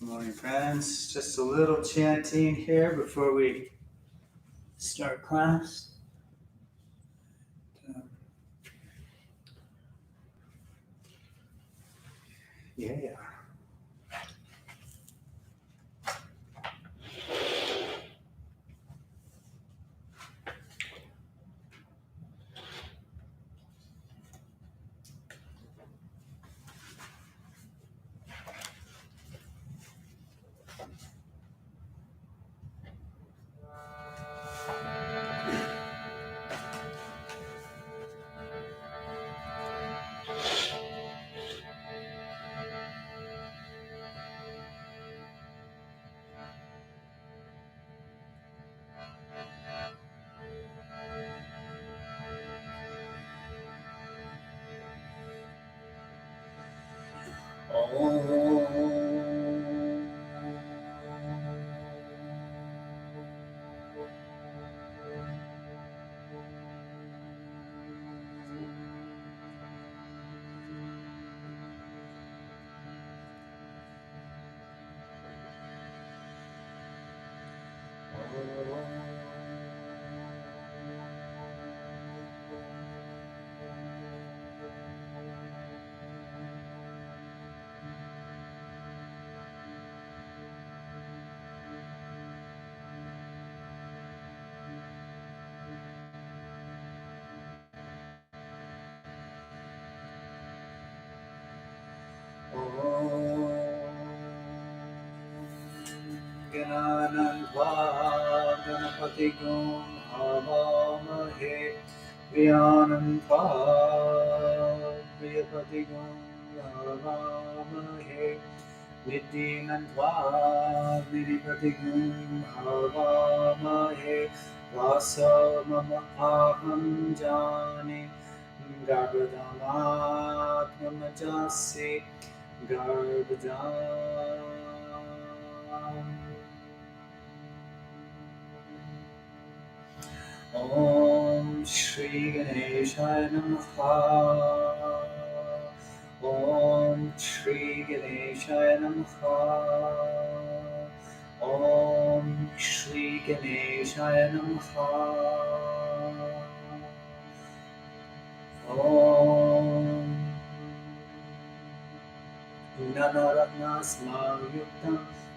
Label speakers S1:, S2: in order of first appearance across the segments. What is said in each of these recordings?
S1: Morning, friends. Just a little chanting here before we start class. Yeah. Gyananandva Ganapati Gum Havamahe Vyanandva Priyapati Gum Havamahe Nidinandva Nidipati Gum Havamahe Vasa Mama Aham Jani Garbhadamatmamajasi Garbhadam Om Shri Ganeshaya Namaha Om Shri Ganeshaya Namaha Om Shri Ganeshaya Namaha Om Nanaratnasmayuktam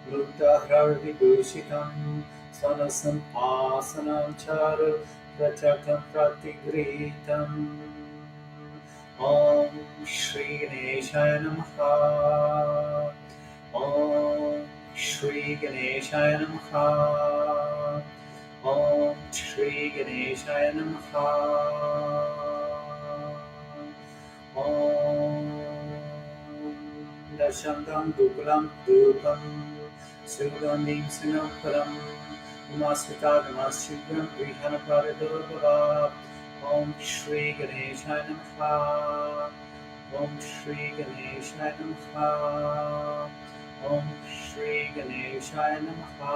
S1: Luktahravibhushitam Sanasam Asanam Charu Pratyakam Pratigritam Om Shri Ganeshaya Namaha Om Shri Ganeshaya Namaha Om Shri Ganeshaya Namaha Om Dashantam Dukulam Dupam Sugandhim Sinaparam Umasvitagamasshibram Vihana Paridurvara Om Shri Ganeshaya Namaha Om Shri Ganeshaya Namaha Om Shri Ganeshaya Namaha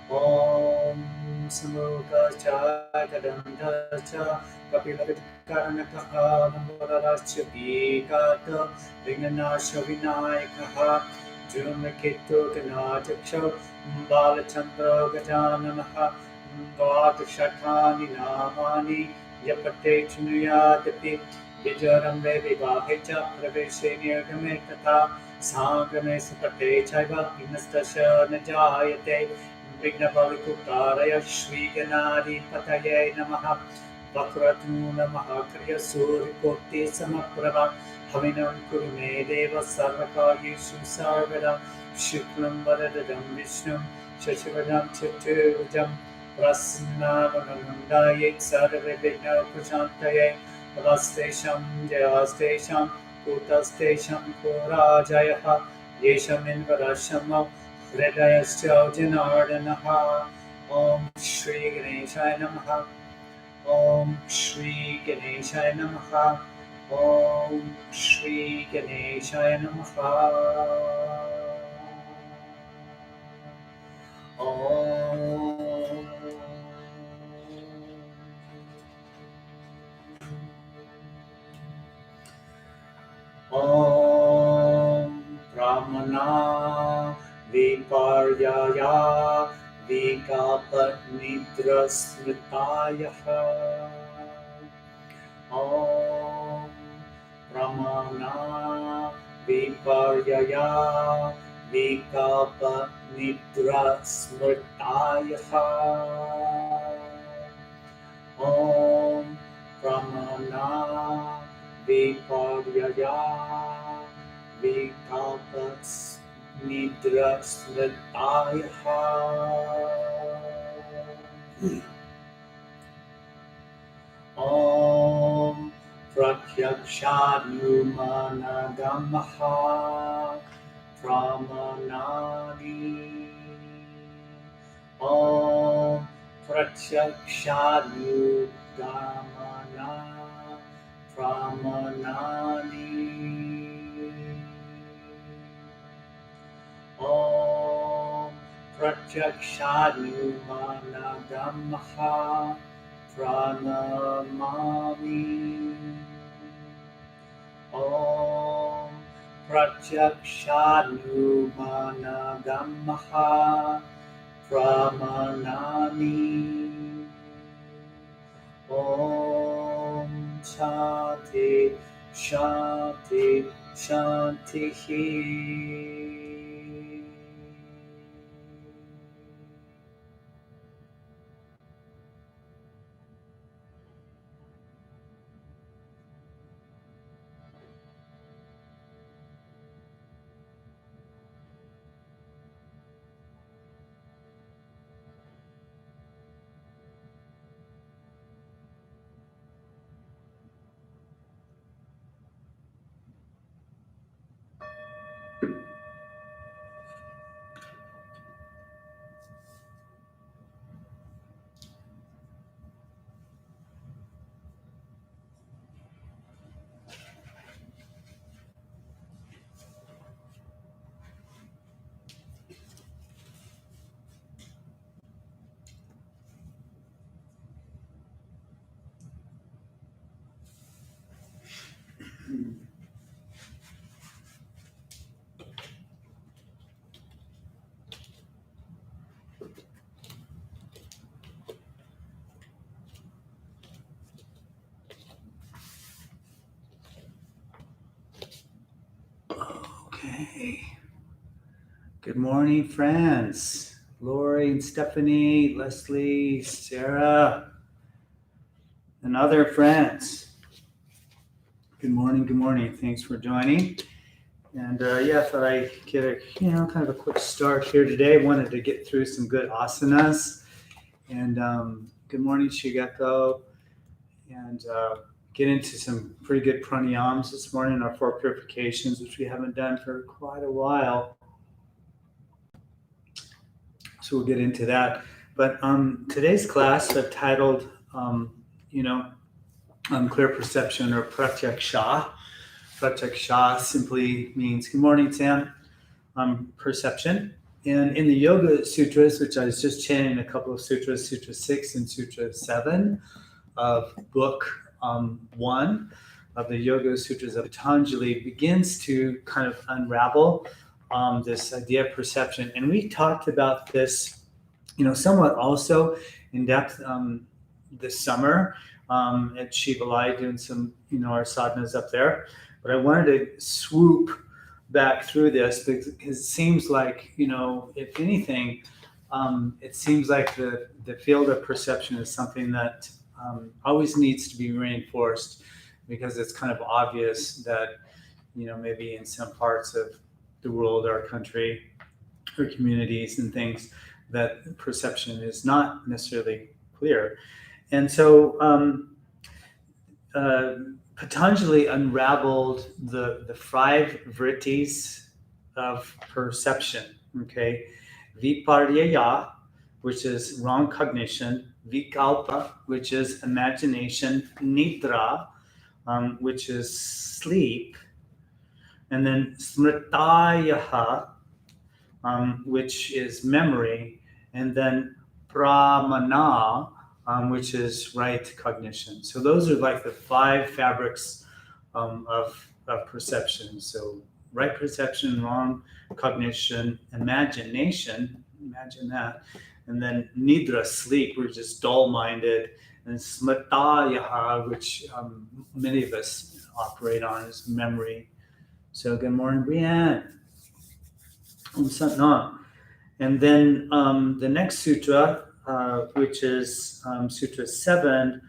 S1: Om Samukha Kadandha Kapilakaranakaha Namarasya Vikata Vinganasha Vinayakaha Junakitu Ganataksha Balachandra Gajananaha Vatashatani Namani Yapate Chunuyadapi Vijarambe Vivahecha Praveshe Nirgame Tata Sangame Sapate Chaiva Inastasha Najayate Vignapavikurtaraya Shri Ganadi Pataye Namaha Vakratu Namaha Kriya Surikoti Samaprava Havinam Kurume Deva Sarvakayeshu Sarvada Shuklam Varadadam Vishnum Shashivadam Chaturvajam Prasnavanandaye Sarve Vigna Prashantaye Vastesham Jayastesham Kutastesham Purajayaha Yesham Invarashamam Hridayascha Janardanaha Om Shri Ganeshaya Namaha Om Shri Ganeshaya Namaha Om Shri Ganeshaya Namaha Om vikalpanidra-smritayaha. Om Pramana Viparyaya vikalpanidra-smritayaha. Om Pramana Viparyaya vikalpanidra-smritayaha. Om Pratyaksha Numanagamaha Pramanadi. Om Pratyaksha Nugamana Pramanadi. Om Pratyaksha Numanagamaha Pranamami. Om Pratyaksha Numanagamaha Pramanami. Om Shanti Shanti Shanti. Okay. Good morning, friends. Lori and Stephanie, Leslie, Sarah, and other friends. Good morning. Good morning. Thanks for joining. And I thought I'd get a kind of a quick start here today. Wanted to get through some good asanas. And good morning, Shigeko. And get into some pretty good pranayams this morning, our 4 purifications, which we haven't done for quite a while. So we'll get into that. But today's class I've titled, Clear Perception or Pratyaksha. Pratyaksha simply means, good morning, Sam, perception. And in the Yoga Sutras, which I was just chanting a couple of sutras, Sutra 6 and Sutra 7 of book 1 of the Yoga Sutras of Patanjali, begins to kind of unravel this idea of perception. And we talked about this, somewhat also in depth this summer at Shivalai, doing some, our sadhanas up there. But I wanted to swoop back through this because it seems like, if anything, it seems like the field of perception is something that always needs to be reinforced, because it's kind of obvious that, maybe in some parts of the world, our country, or communities and things, that perception is not necessarily clear. And so Patanjali unraveled the 5 vrittis of perception, okay? Viparyaya, which is wrong cognition; vikalpa, which is imagination; nidra, which is sleep; and then smritayaha, which is memory; and then pramana, which is right cognition. So those are like the 5 fabrics of perception. So right perception, wrong cognition, imagination, imagine that, And then nidra, sleep, we're just dull-minded. And smrtayaha, which many of us operate on, is memory. So good morning, Brianne. And then the next sutra, which is Sutra 7,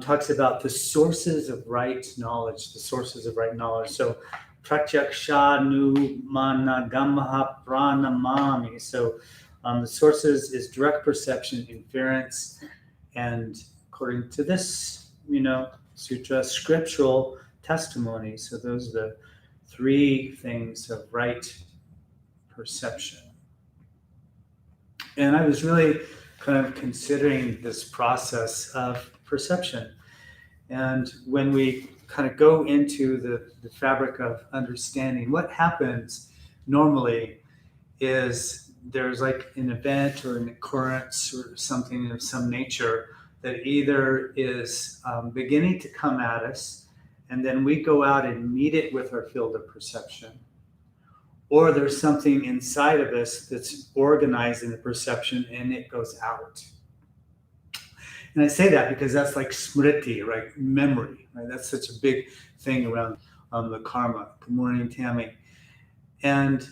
S1: talks about the sources of right knowledge, the sources of right knowledge. So Pratyaksha nu managamaha pranamami. So the sources is direct perception, inference, and according to this, sutra, scriptural testimony. So those are the three things of right perception. And I was really kind of considering this process of perception. And when we kind of go into the fabric of understanding, what happens normally is there's like an event or an occurrence or something of some nature that either is beginning to come at us, and then we go out and meet it with our field of perception. Or there's something inside of us that's organizing the perception and it goes out. And I say that because that's like smriti, right? Memory, right? That's such a big thing around the karma. Good morning, Tammy. And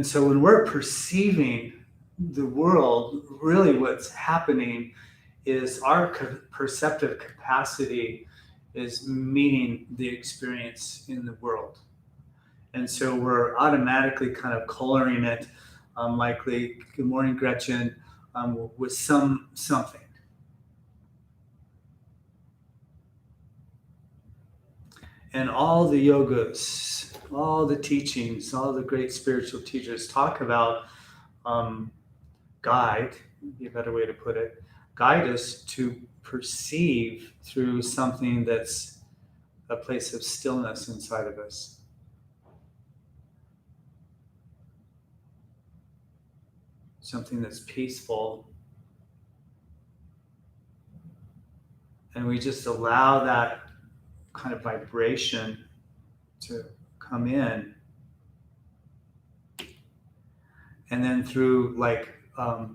S1: so when we're perceiving the world, really what's happening is our perceptive capacity is meeting the experience in the world. And so we're automatically kind of coloring it, likely, good morning, Gretchen, with something. And all the yogas, all the teachings, all the great spiritual teachers talk about guide, would be a better way to put it, guide us to perceive through something that's a place of stillness inside of us. Something that's peaceful. And we just allow that kind of vibration to come in. And then through like a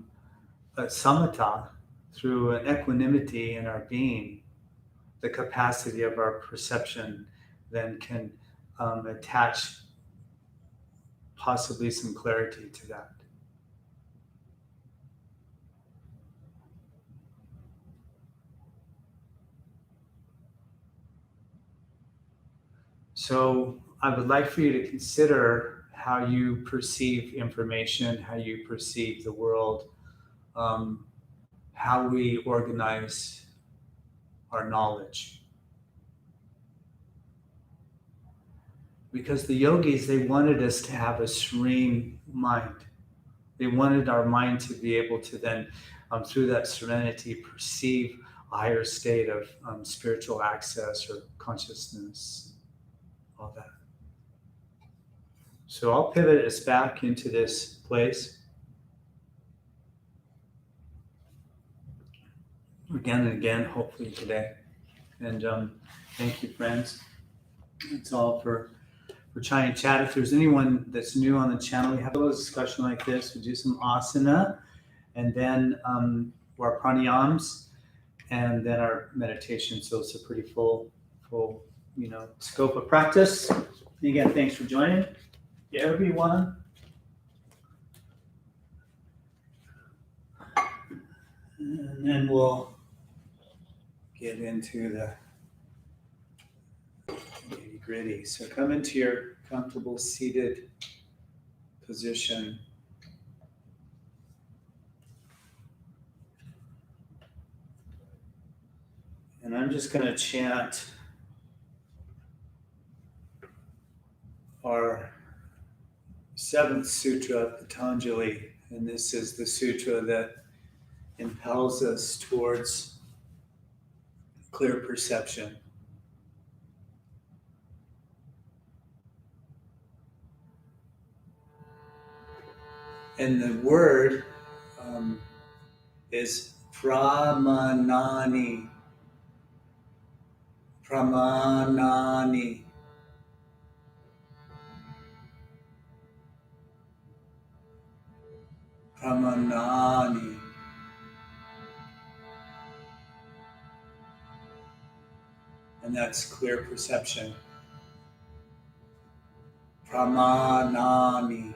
S1: samatha, through an equanimity in our being, the capacity of our perception then can attach possibly some clarity to that. So I would like for you to consider how you perceive information, how you perceive the world, how we organize our knowledge. Because the yogis, they wanted us to have a serene mind. They wanted our mind to be able to then, through that serenity, perceive a higher state of spiritual access or consciousness. All that. So I'll pivot us back into this place. Again and again, hopefully today. And thank you, friends. That's all for Chai Chat. If there's anyone that's new on the channel, we have a little discussion like this. We do some asana, and then our pranayams, and then our meditation. So it's a pretty full scope of practice. And again, thanks for joining. Yeah, everyone. And then we'll get into the nitty-gritty. So come into your comfortable seated position. And I'm just going to chant our 7th sutra, Patanjali, and this is the sutra that impels us towards clear perception. And the word is pramanani. Pramanani. Pramanani. And that's clear perception. Pramanami.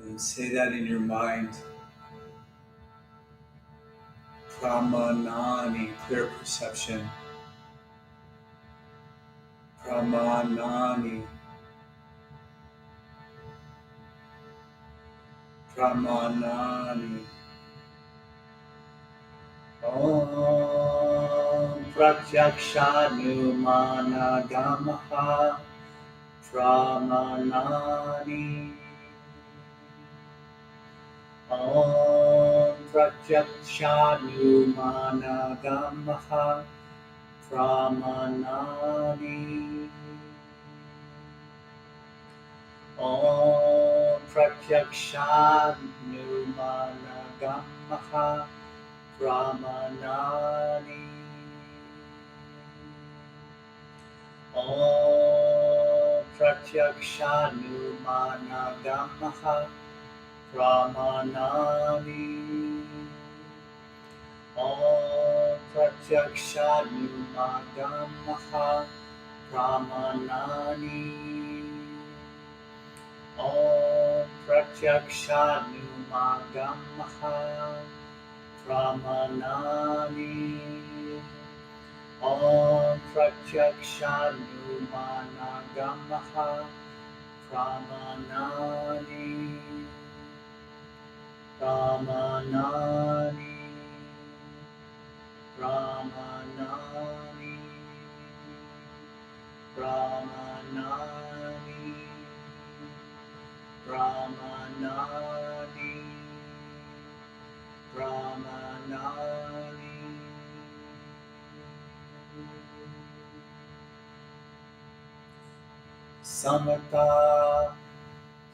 S1: And say that in your mind. Pramanani, clear perception. Pramanani. Pramanani. Om Pratyaksha Numana Dhammaha Pramanani. Om Pratyaksha Numana Dhammaha Pramanani. Om Pratyaksha Numana Dhammaha Pramanani. Om Pratyaksha Numana Dhammaha Pramanani. Om Pratyaksha Numana Dhammaha Pramanani. Om Pratyaksha Numana Dhammaha Pramanani. Om Pratyaksha Numana Dhammaha Pramanani. Pramanani. Pramanani. Pramanani. Pramanani. Pramanani. Samatha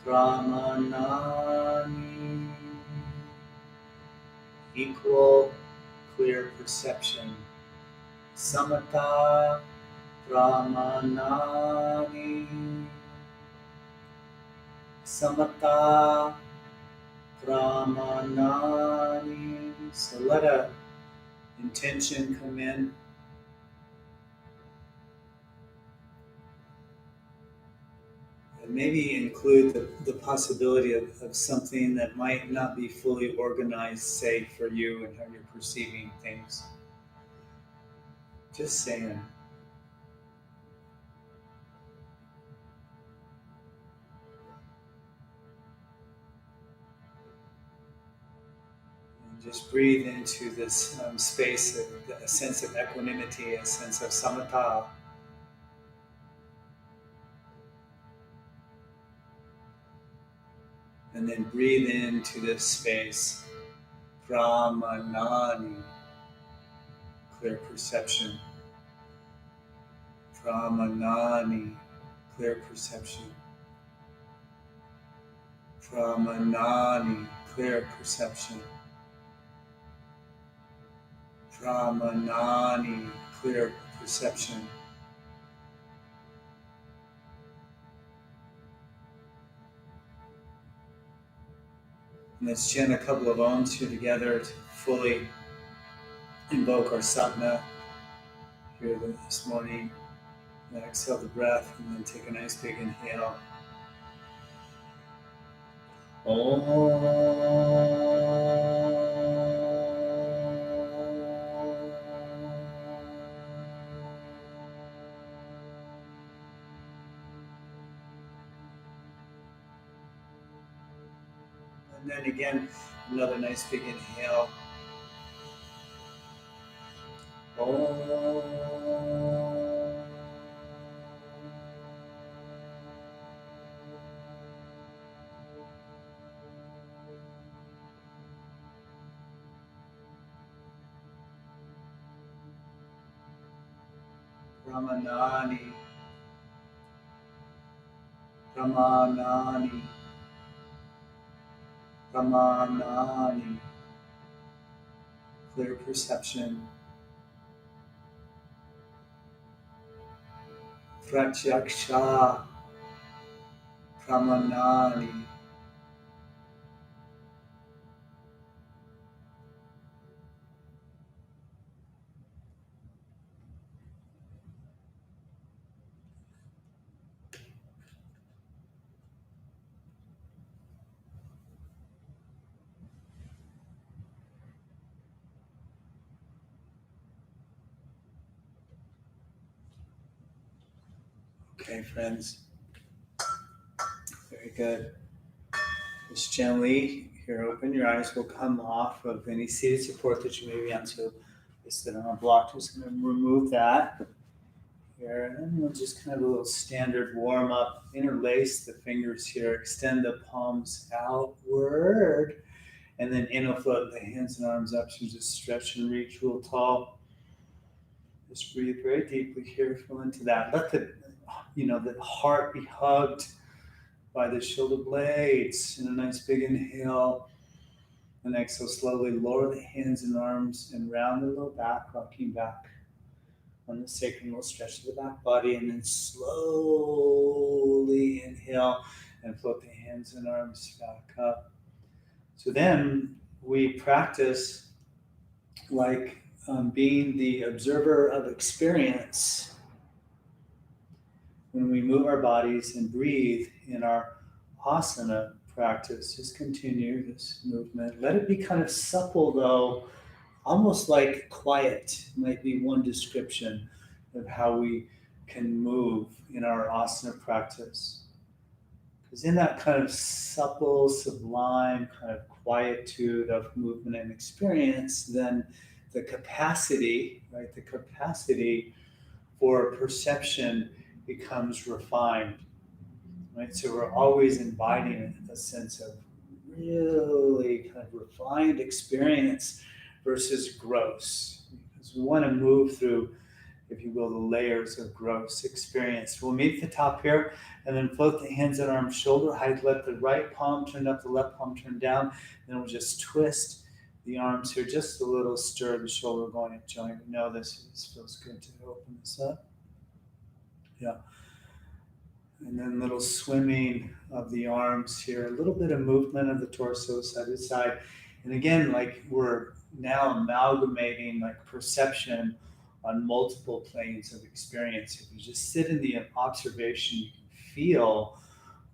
S1: Pramanani. Equal, clear perception. Samatha Pramanani. Samatha Pramanani. So let a intention come in. And maybe include the possibility of something that might not be fully organized, say, for you and how you're perceiving things. Just saying. And just breathe into this space, a sense of equanimity, a sense of samatha. And then breathe into this space, Pramanani, clear perception. Pramanani, clear perception. Pramanani, clear perception. Pramanani, clear perception. And let's chant a couple of Oms here together to fully invoke our sadhana here this morning. And exhale the breath and then take a nice big inhale. And then again, another nice big inhale. Pramanani, Pramanani, Pramanani, clear perception. Pratyaksha, Pramanani. Okay, friends. Very good. Just gently, here, open your eyes. We'll come off of any seated support that you may be on. So, you sit on a block. Just going to remove that here. And then we'll just kind of a little standard warm up. Interlace the fingers here. Extend the palms outward. And then inhale, float the hands and arms up. So just stretch and reach real tall. Just breathe very deeply here. Feel into that. Let the heart be hugged by the shoulder blades. And a nice big inhale. And exhale, slowly lower the hands and arms and round the low back, rocking back on the sacrum. We'll stretch the back body. And then slowly inhale and float the hands and arms back up. So then we practice like being the observer of experience when we move our bodies and breathe in our asana practice. Just continue this movement. Let it be kind of supple though, almost like quiet might be one description of how we can move in our asana practice. Because in that kind of supple, sublime kind of quietude of movement and experience, then the capacity, right, the capacity for perception becomes refined, right? So we're always inviting a sense of really kind of refined experience versus gross, because we want to move through, if you will, the layers of gross experience. We'll meet the top here and then float the hands and arms shoulder height. Let the right palm turn up, the left palm turn down. Then we'll just twist the arms here, just a little stir the shoulder going at joint. We know this feels good to open this up. Yeah. And then little swimming of the arms here, a little bit of movement of the torso side to side. And again, like we're now amalgamating like perception on multiple planes of experience. If you just sit in the observation, you can feel,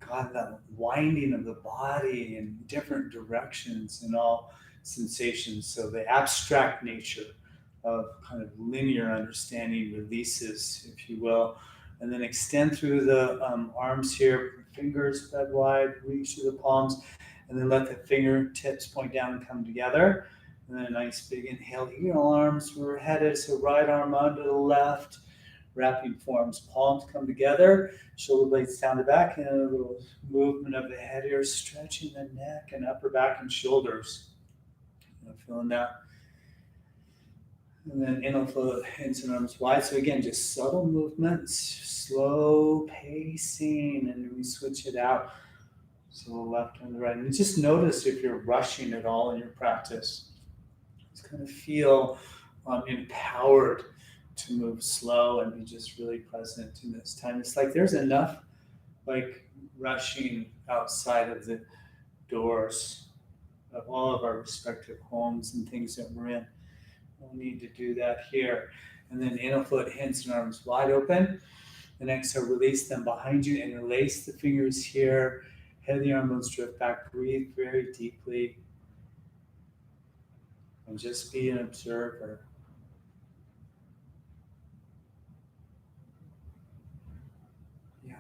S1: God, that winding of the body in different directions and all sensations. So the abstract nature of kind of linear understanding releases, if you will. And then extend through the arms here, fingers spread wide, reach through the palms, and then let the fingertips point down and come together. And then a nice big inhale, heel arms, we're headed, so right arm under the left, wrapping forms, palms come together, shoulder blades down the back, and a little movement of the head here, stretching the neck and upper back and shoulders. Feeling that. And then inhale, float, hands and arms wide. So again, just subtle movements, slow pacing, and then we switch it out. So the left and the right. And just notice if you're rushing at all in your practice. Just kind of feel empowered to move slow and be just really present in this time. It's like there's enough like rushing outside of the doors of all of our respective homes and things that we're in. We'll need to do that here. And then inhale, float, hands and arms wide open. And exhale, release them behind you and interlace the fingers here. Head of the arm bones drift back. Breathe very deeply. And just be an observer. Yeah.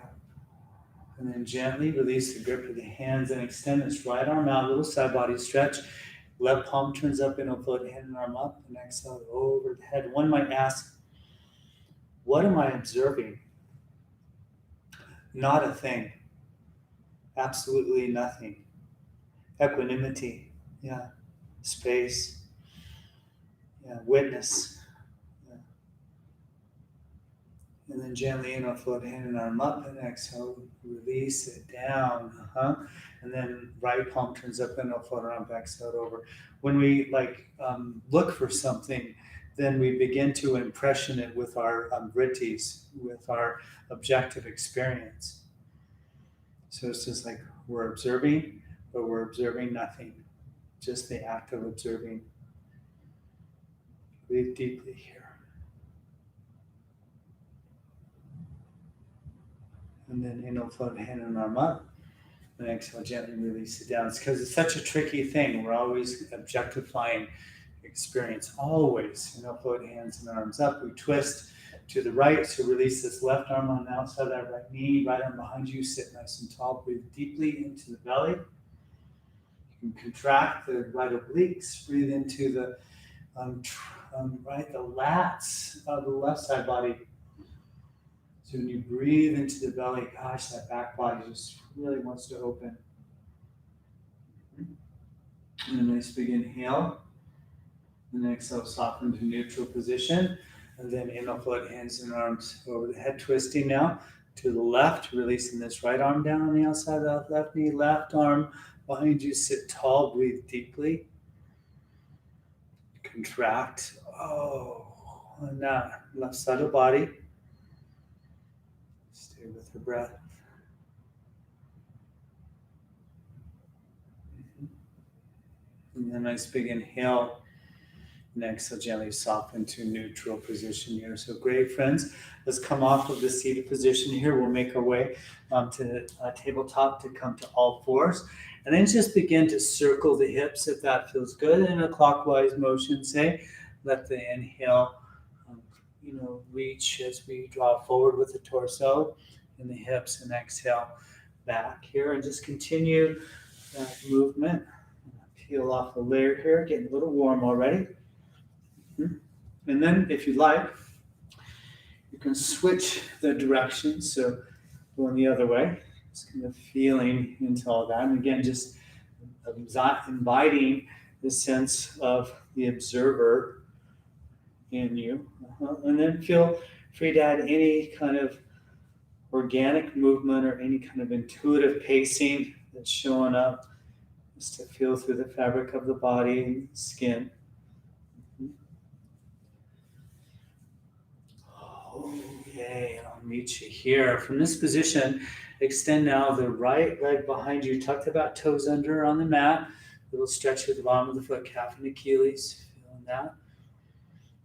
S1: And then gently release the grip of the hands and extend this right arm out, little side body stretch. Left palm turns up, inhale, float, hand and arm up, and exhale over the head. One might ask, what am I observing? Not a thing. Absolutely nothing. Equanimity. Yeah. Space. Yeah. Witness. Yeah. And then gently inhale, float, hand and arm up, and exhale, release it down. And then right palm turns up, inhale, float around, exhale over. When we look for something, then we begin to impression it with our vrittis, with our objective experience. So it's just like we're observing, but we're observing nothing. Just the act of observing. Breathe deeply here. And then inhale, float hand and arm up. And exhale, gently release it down. It's because it's such a tricky thing. We're always objectifying experience. Always. Inhale, float hands and arms up. We twist to the right. So release this left arm on the outside of that right knee. Right arm behind you. Sit nice and tall. Breathe deeply into the belly. You can contract the right obliques. Breathe into the the lats of the left side body. So when you breathe into the belly, gosh, that back body just really wants to open. And a nice big inhale. And then exhale, soften to neutral position. And then inhale, float hands and arms over the head, twisting now to the left, releasing this right arm down on the outside of the left knee, left arm behind you, sit tall, breathe deeply. Contract. And now left side of body. Stay with the breath. And then nice big inhale. And exhale, gently soften to neutral position here. So great, friends. Let's come off of the seated position here. We'll make our way to the tabletop to come to all fours. And then just begin to circle the hips if that feels good in a clockwise motion, say. Let the inhale, reach as we draw forward with the torso and the hips, and exhale back here. And just continue that movement. Peel off the layer here, getting a little warm already. And then if you like, you can switch the direction. So going the other way, just kind of feeling into all that. And again, just inviting the sense of the observer in you. And then feel free to add any kind of organic movement or any kind of intuitive pacing that's showing up, just to feel through the fabric of the body and skin. Okay, and I'll meet you here. From this position, extend now the right leg behind you, tuck the back toes under on the mat. Little stretch at the bottom of the foot, calf and Achilles, feeling that.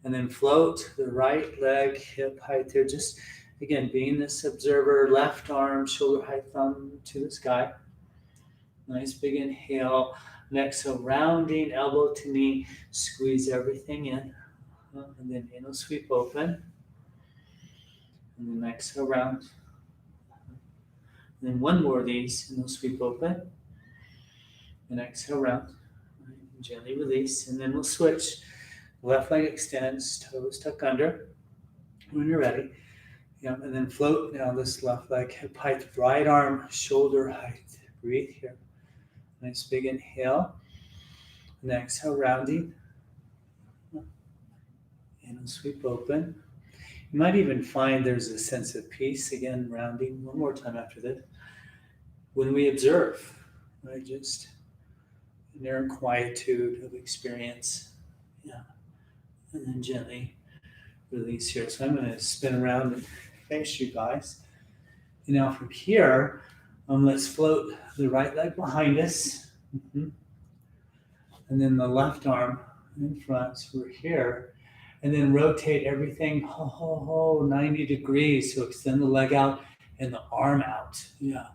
S1: And then float the right leg, hip height there. Just, again, being this observer, left arm, shoulder height, thumb to the sky. Nice big inhale. Next, so rounding elbow to knee, squeeze everything in. And then inhale, sweep open. And then exhale, round. And then one more of these, and they'll sweep open. And exhale, round. And gently release. And then we'll switch. Left leg extends, toes tuck under. When you're ready. And then float now this left leg, hip height, right arm, shoulder height. Breathe here. Nice big inhale. And exhale, rounding. And sweep open. You might even find there's a sense of peace. Again, rounding one more time after this. When we observe, right? Just an inner quietude of experience. Yeah. And then gently release here. So I'm going to spin around and face you guys. And now from here, let's float the right leg behind us. And then the left arm in front. So we're here. And then rotate everything 90 degrees. So extend the leg out and the arm out. Yeah.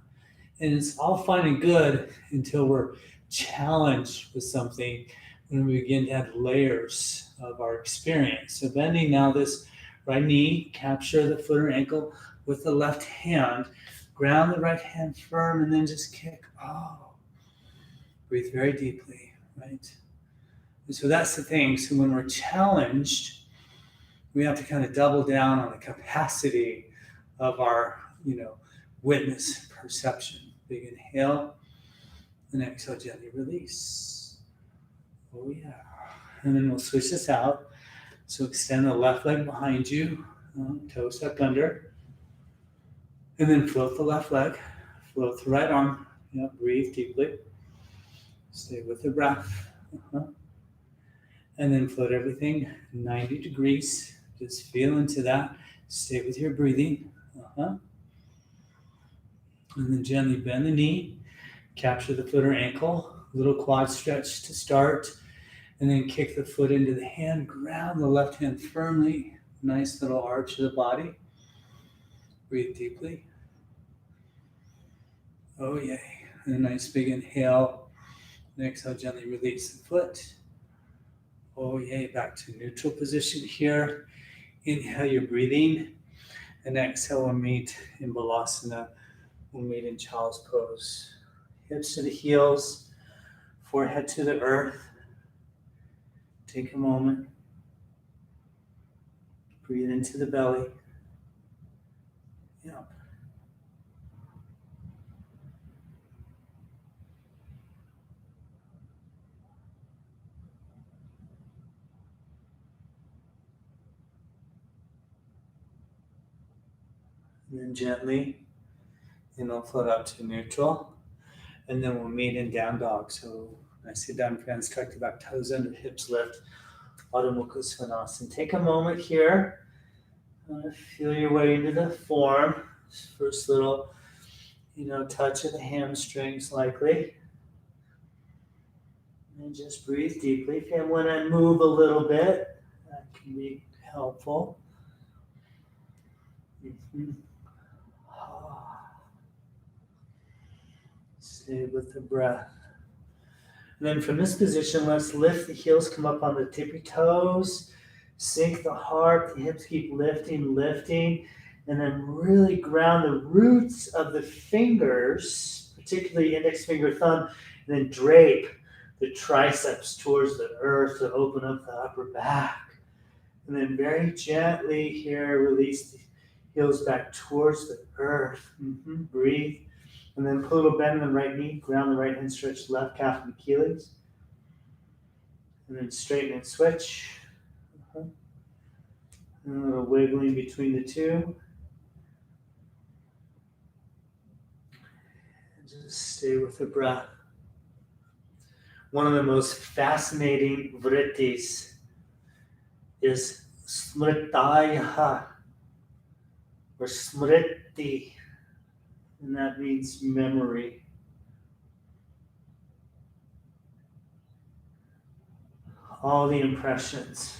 S1: And it's all fine and good until we're challenged with something, when we begin to add layers of our experience. So bending now this right knee, capture the foot or ankle with the left hand, ground the right hand firm, and then just kick. Breathe very deeply, right? And so that's the thing. So when we're challenged, we have to kind of double down on the capacity of our, witness perception. Big inhale, and exhale, gently release. Oh yeah. And then we'll switch this out. So extend the left leg behind you, toes tuck under. And then float the left leg, float the right arm. Breathe deeply. Stay with the breath. And then float everything 90 degrees. Just feel into that. Stay with your breathing. And then gently bend the knee, capture the foot or ankle, little quad stretch to start, and then kick the foot into the hand, ground the left hand firmly, nice little arch of the body. Breathe deeply. Oh, yay. And a nice big inhale. And exhale, gently release the foot. Oh, yay. Back to neutral position here. Inhale your breathing. And exhale, we'll meet in Balasana. We'll meet in Child's Pose. Hips to the heels, forehead to the earth. Take a moment. Breathe into the belly. Yep. And then gently, it'll float up to neutral. And then we'll meet in down dog. So I sit down, hands tucked back, toes under, hips lift, Adho Mukha Svanasana. Take a moment here. Feel your way into the form. First little, touch of the hamstrings likely. And just breathe deeply. If you want to move a little bit, that can be helpful. Stay with the breath. And then from this position, let's lift the heels, come up on the tippy toes, sink the heart, the hips keep lifting, and then really ground the roots of the fingers, particularly index finger, thumb, and then drape the triceps towards the earth to open up the upper back. And then very gently here, release the heels back towards the earth. Breathe. And then put a little bend in the right knee, ground the right hand, stretch left calf and Achilles. And then straighten and switch. And a little wiggling between the two. And just stay with the breath. One of the most fascinating vrittis is smritaya or smriti. And that means memory. All the impressions.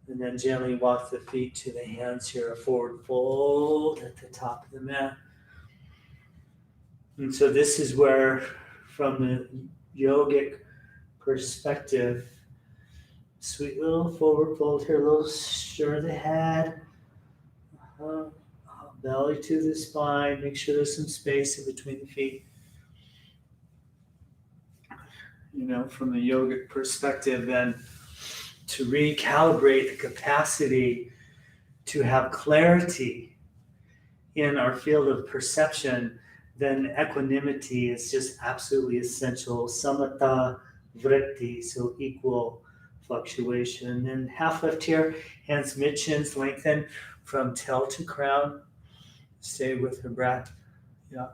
S1: And then gently walk the feet to the hands here, a forward fold at the top of the mat. And so this is where, from the yogic perspective, sweet little forward fold here, a little stir of the head, belly to the spine, make sure there's some space in between the feet. From the yogic perspective, then to recalibrate the capacity to have clarity in our field of perception, then equanimity is just absolutely essential. Samatha vritti, so equal fluctuation. And half lift here, hands mid-chins lengthen from tail to crown. Stay with the breath. Yeah.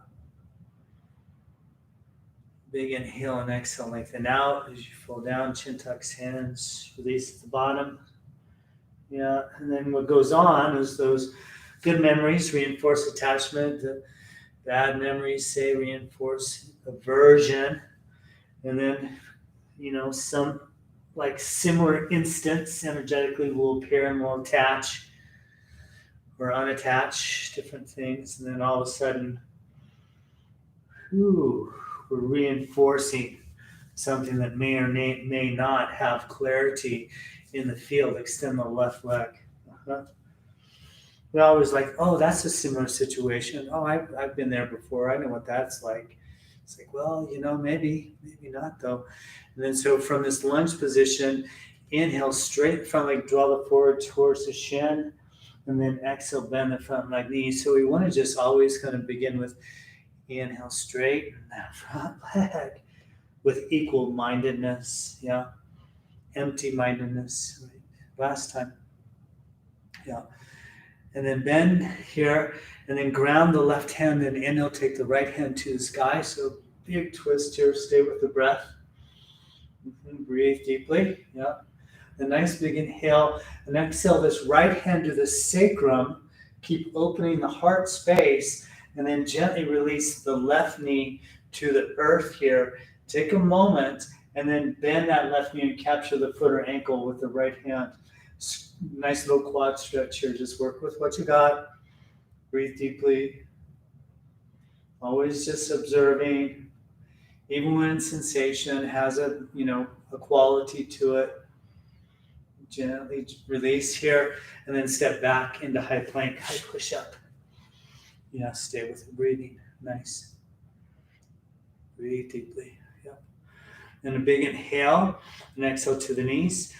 S1: Big inhale and exhale, lengthen out as you fall down, chin tucks, hands, release at the bottom. Yeah, and then what goes on is those good memories reinforce attachment, the bad memories, say, reinforce aversion. And then, some like similar instance energetically will appear and will attach or unattach different things. And then all of a sudden, we're reinforcing something that may or may not have clarity in the field. Extend the left leg. We always like, oh, that's a similar situation. Oh, I've been there before. I know what that's like. It's like, well, maybe not though. And then so from this lunge position, inhale straight front leg, draw the forward towards the shin, and then exhale, bend the front leg knee. So we want to just always kind of begin with inhale, straighten that front leg with equal mindedness. Yeah. Empty mindedness. Last time. Yeah. And then bend here, and then ground the left hand, and inhale, take the right hand to the sky. So big twist here, stay with the breath. Breathe deeply. Yeah. A nice big inhale. And exhale this right hand to the sacrum. Keep opening the heart space. And then gently release the left knee to the earth here. Take a moment and then bend that left knee and capture the foot or ankle with the right hand. Nice little quad stretch here. Just work with what you got. Breathe deeply. Always just observing. Even when sensation has a quality to it. Gently release here and then step back into high plank, high push up. Yeah, stay with the breathing. Nice. Breathe deeply. Yep. And a big inhale and exhale to the knees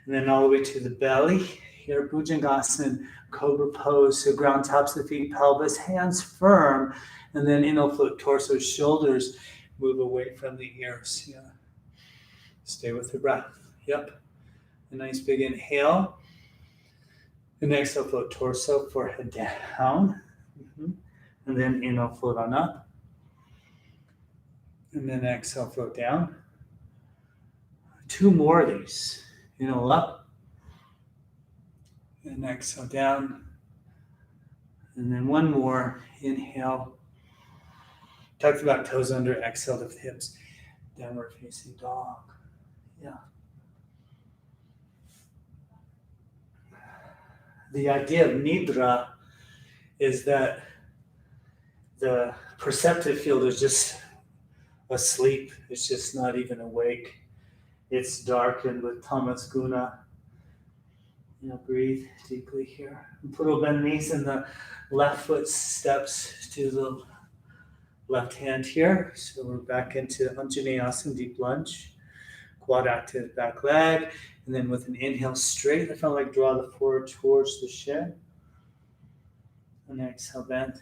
S1: and then all the way to the belly. Here, Bhujangasana, Cobra pose. So ground tops of the feet, pelvis, hands firm, and then inhale, float torso, shoulders move away from the ears. Yeah. Stay with the breath. Yep. A nice big inhale. And exhale, float torso, forehead down. And then inhale, float on up. And then exhale, float down. 2 more of these. Inhale up. And exhale down. And then 1 more. Inhale. Talked about toes under, exhale to the hips. Downward facing dog. Yeah. The idea of nidra is that the perceptive field is just asleep. It's just not even awake. It's darkened with tamas guna. Breathe deeply here. And put bend knees and the left foot steps to the left hand here. So we're back into Anjaneyasana, deep lunge. Quad active back leg. And then with an inhale, straight the front leg, draw the forward towards the shin. And exhale, bend.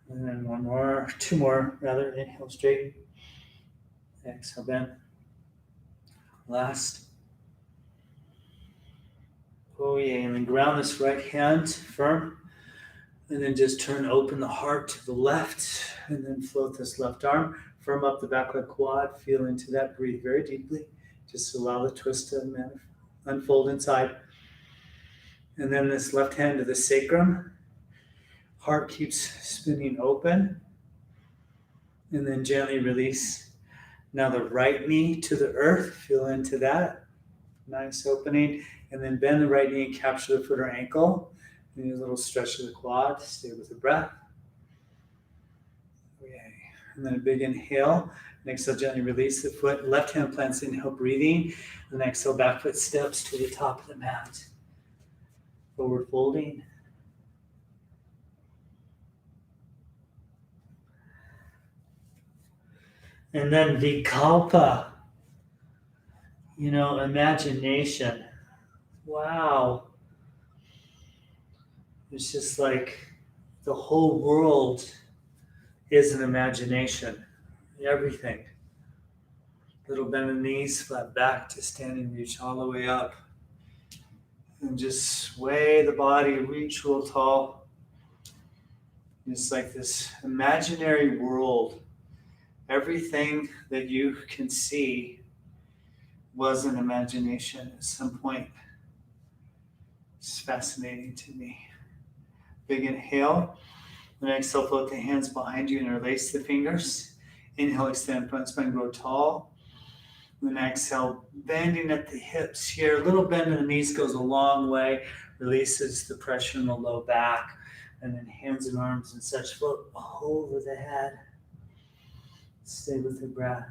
S1: And then 1 more, 2 more rather. Inhale, straight. Exhale, bend. Last. Oh yeah, and then ground this right hand firm. And then just turn open the heart to the left. And then float this left arm. Firm up the back leg quad. Feel into that. Breathe very deeply. Just allow the twist to unfold inside. And then this left hand to the sacrum. Heart keeps spinning open. And then gently release. Now the right knee to the earth. Feel into that. Nice opening. And then bend the right knee and capture the foot or ankle. And a little stretch of the quad. Stay with the breath. Okay. And then a big inhale. And exhale, gently release the foot. Left hand plants, inhale, breathing. And exhale, back foot steps to the top of the mat. Forward folding. And then vikalpa. Imagination. Wow. It's just like the whole world is an imagination. Everything. Little bend of the knees, flat back to standing, reach all the way up. And just sway the body, reach real tall. It's like this imaginary world. Everything that you can see was an imagination at some point. It's fascinating to me. Big inhale. And exhale, float the hands behind you and interlace the fingers. Inhale, extend front spine, grow tall. And then exhale, bending at the hips here. A little bend in the knees goes a long way. Releases the pressure in the low back. And then hands and arms and such float over the head. Stay with the breath.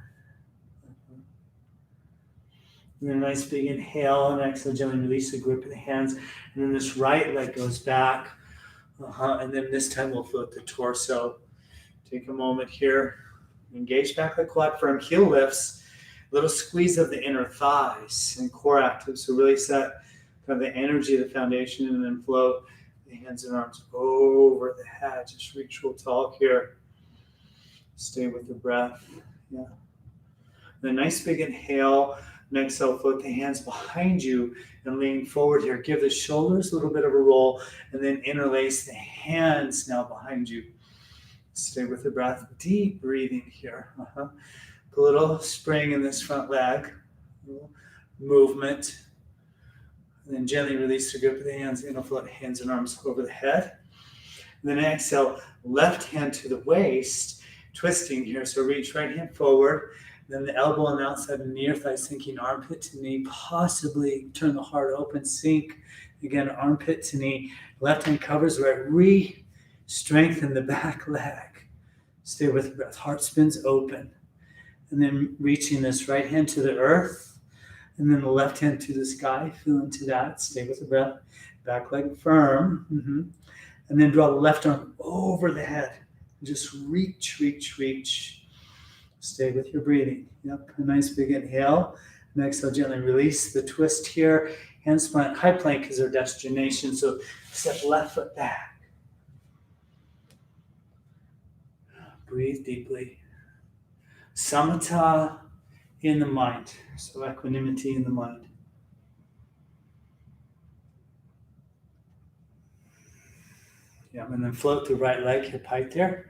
S1: And then a nice big inhale and exhale, gently release the grip of the hands. And then this right leg goes back. And then this time we'll float the torso. Take a moment here. Engage back the quad firm, heel lifts. Little squeeze of the inner thighs and core active. So really set kind of the energy of the foundation and then float the hands and arms over the head. Just reach real tall here. Stay with the breath. Yeah. And a nice big inhale. And exhale, float the hands behind you and lean forward here. Give the shoulders a little bit of a roll and then interlace the hands now behind you. Stay with the breath. Deep breathing here. A little spring in this front leg, movement. And then gently release the grip of the hands, inhale, float hands and arms over the head. And then exhale, left hand to the waist, twisting here. So reach right hand forward, then the elbow on the outside of the near thigh, sinking armpit to knee, possibly turn the heart open, sink. Again, armpit to knee. Left hand covers right, re-strengthen the back leg. Stay with the breath. Heart spins open. And then reaching this right hand to the earth. And then the left hand to the sky, feel into that. Stay with the breath. Back leg firm. And then draw the left arm over the head. Just reach, reach, reach. Stay with your breathing. Yep, a nice big inhale. And exhale, gently release the twist here. Hands plant, high plank is our destination. So step left foot back. Breathe deeply. Samatha in the mind. So equanimity in the mind. Yeah, and then float the right leg, hip height there.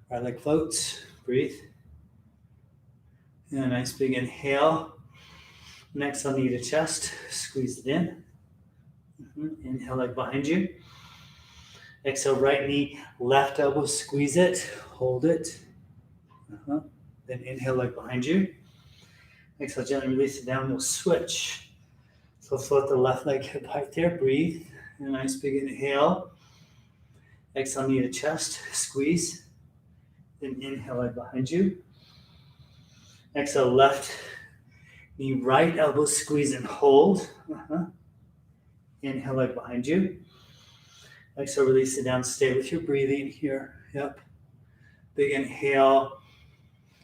S1: Right leg floats. Breathe. And a nice big inhale. Next, I'll knee to chest. Squeeze it in. Inhale, leg behind you. Exhale, right knee, left elbow, squeeze it. Hold it. Then inhale, leg behind you. Exhale, gently release it down. We'll switch. So float the left leg, hip height there. Breathe. And a nice big inhale. Exhale, knee to chest. Squeeze. Then inhale, leg behind you. Exhale, left knee, right elbow, squeeze and hold. Inhale, leg behind you. Exhale, release it down. Stay with your breathing here. Yep. Big inhale.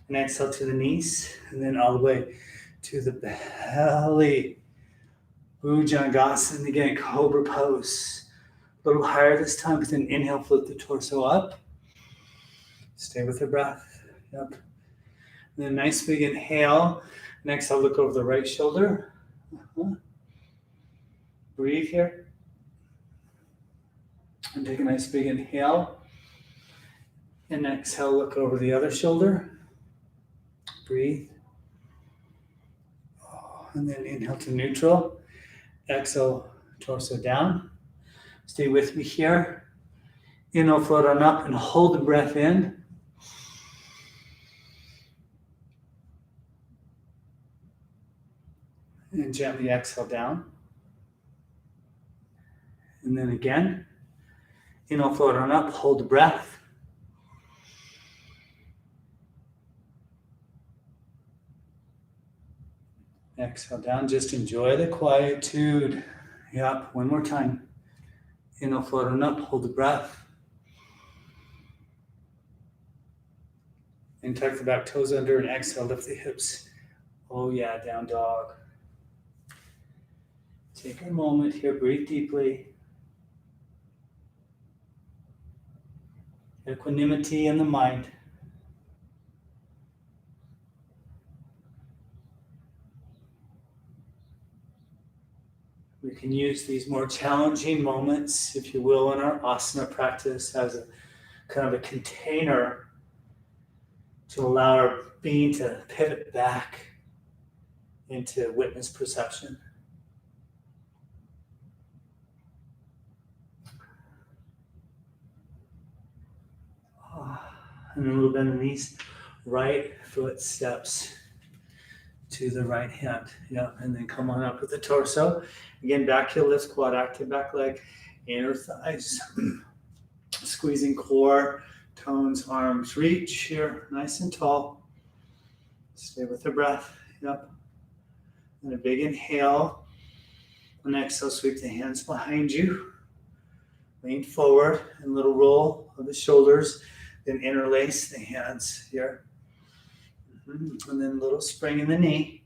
S1: And exhale to the knees. And then all the way to the belly. Bhujangasana. Again, cobra pose. A little higher this time, but then inhale, float the torso up. Stay with the breath. Yep. And then nice big inhale. And exhale, look over the right shoulder. Breathe here. And take a nice big inhale. And exhale, look over the other shoulder. Breathe. And then inhale to neutral. Exhale, torso down. Stay with me here. Inhale, float on up and hold the breath in. And gently exhale down. And then again. Inhale, float on up, hold the breath. Exhale down, just enjoy the quietude. Yep, one more time. Inhale, float on up, hold the breath. And tuck the back toes under and exhale, lift the hips. Oh yeah, down dog. Take a moment here, breathe deeply. Equanimity in the mind. We can use these more challenging moments, if you will, in our asana practice as a kind of a container to allow our being to pivot back into witness perception. And then a little bend in the knees. Right foot steps to the right hand. Yeah, and then come on up with the torso. Again, back heel lifts, quad active back leg, inner thighs. Squeezing core, tones, arms, reach here, nice and tall. Stay with the breath. Yep. And a big inhale. And exhale, sweep the hands behind you. Lean forward and little roll of the shoulders. Then interlace the hands here. And then a little spring in the knee.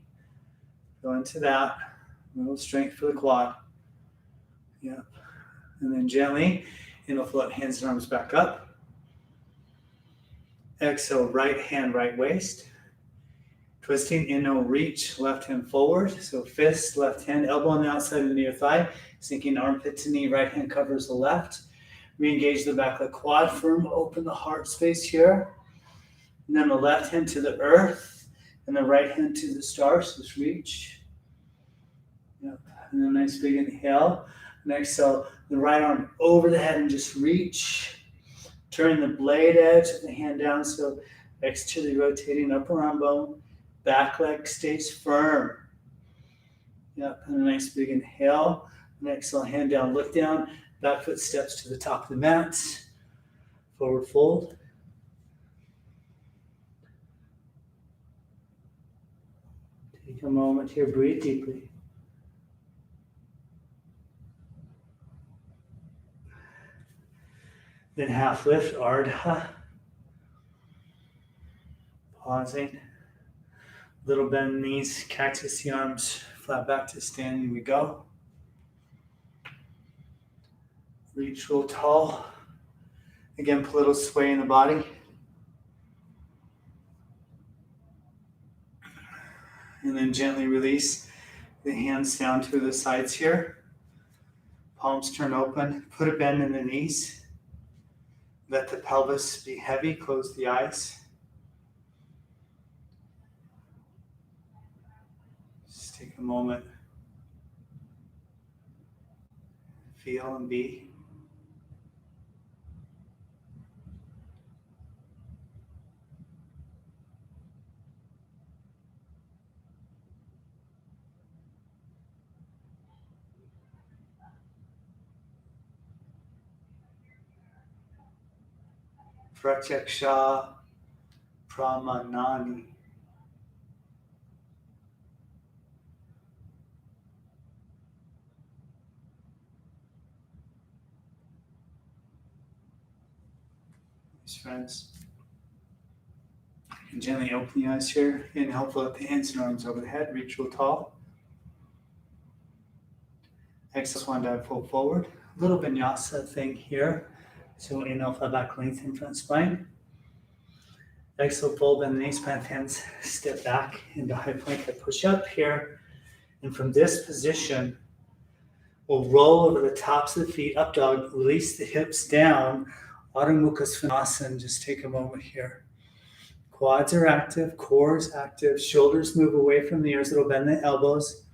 S1: Go into that. A little strength for the quad. Yep. And then gently, inhale, float hands and arms back up. Exhale, right hand, right waist. Twisting, inhale, reach, left hand forward. So fist, left hand, elbow on the outside of the near thigh. Sinking armpit to knee, right hand covers the left. Re-engage the back leg, quad firm, open the heart space here. And then the left hand to the earth. And the right hand to the stars, just reach. Yep. And then nice big inhale. And exhale, the right arm over the head and just reach. Turn the blade edge of the hand down, so externally rotating upper arm bone. Back leg stays firm. Yep, and a nice big inhale. And exhale, hand down, look down. Back foot steps to the top of the mat. Forward fold. Take a moment here, breathe deeply. Then half lift, Ardha. Pausing. Little bend in the knees, cactus the arms, flat back to standing, we go. Reach real tall. Again, put a little sway in the body. And then gently release the hands down to the sides here. Palms turn open, put a bend in the knees. Let the pelvis be heavy, close the eyes. Just take a moment. Feel and be. Pratyaksha Pramanani. Friends. And gently open the eyes here. Inhale, float the hands and arms over the head. Reach real tall. Exhale, swan dive, fold forward. A little vinyasa thing here. So inhale, flat back, lengthen front spine. Exhale, fold, bend the knees, plant hands, step back into high plank. I push up here. And from this position, we'll roll over the tops of the feet, up dog, release the hips down. Adho Mukha Svanasana, just take a moment here. Quads are active, core is active, shoulders move away from the ears, it'll bend the elbows.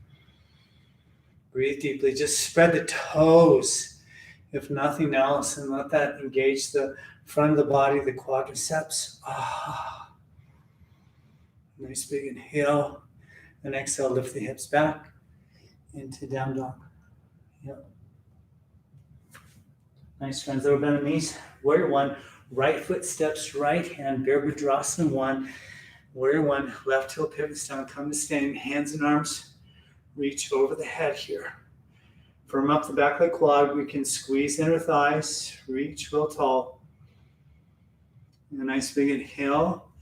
S1: Breathe deeply, just spread the toes, if nothing else, and let that engage the front of the body, the quadriceps. Nice big inhale, and exhale, lift the hips back into down dog. Yep. Nice, friends. Little bend in the knees. Warrior one. Right foot steps right hand. Virabhadrasana one. Warrior one. Left heel pivots down. Come to standing. Hands and arms reach over the head here. Firm up the back leg quad. We can squeeze inner thighs. Reach real tall. And a nice big inhale.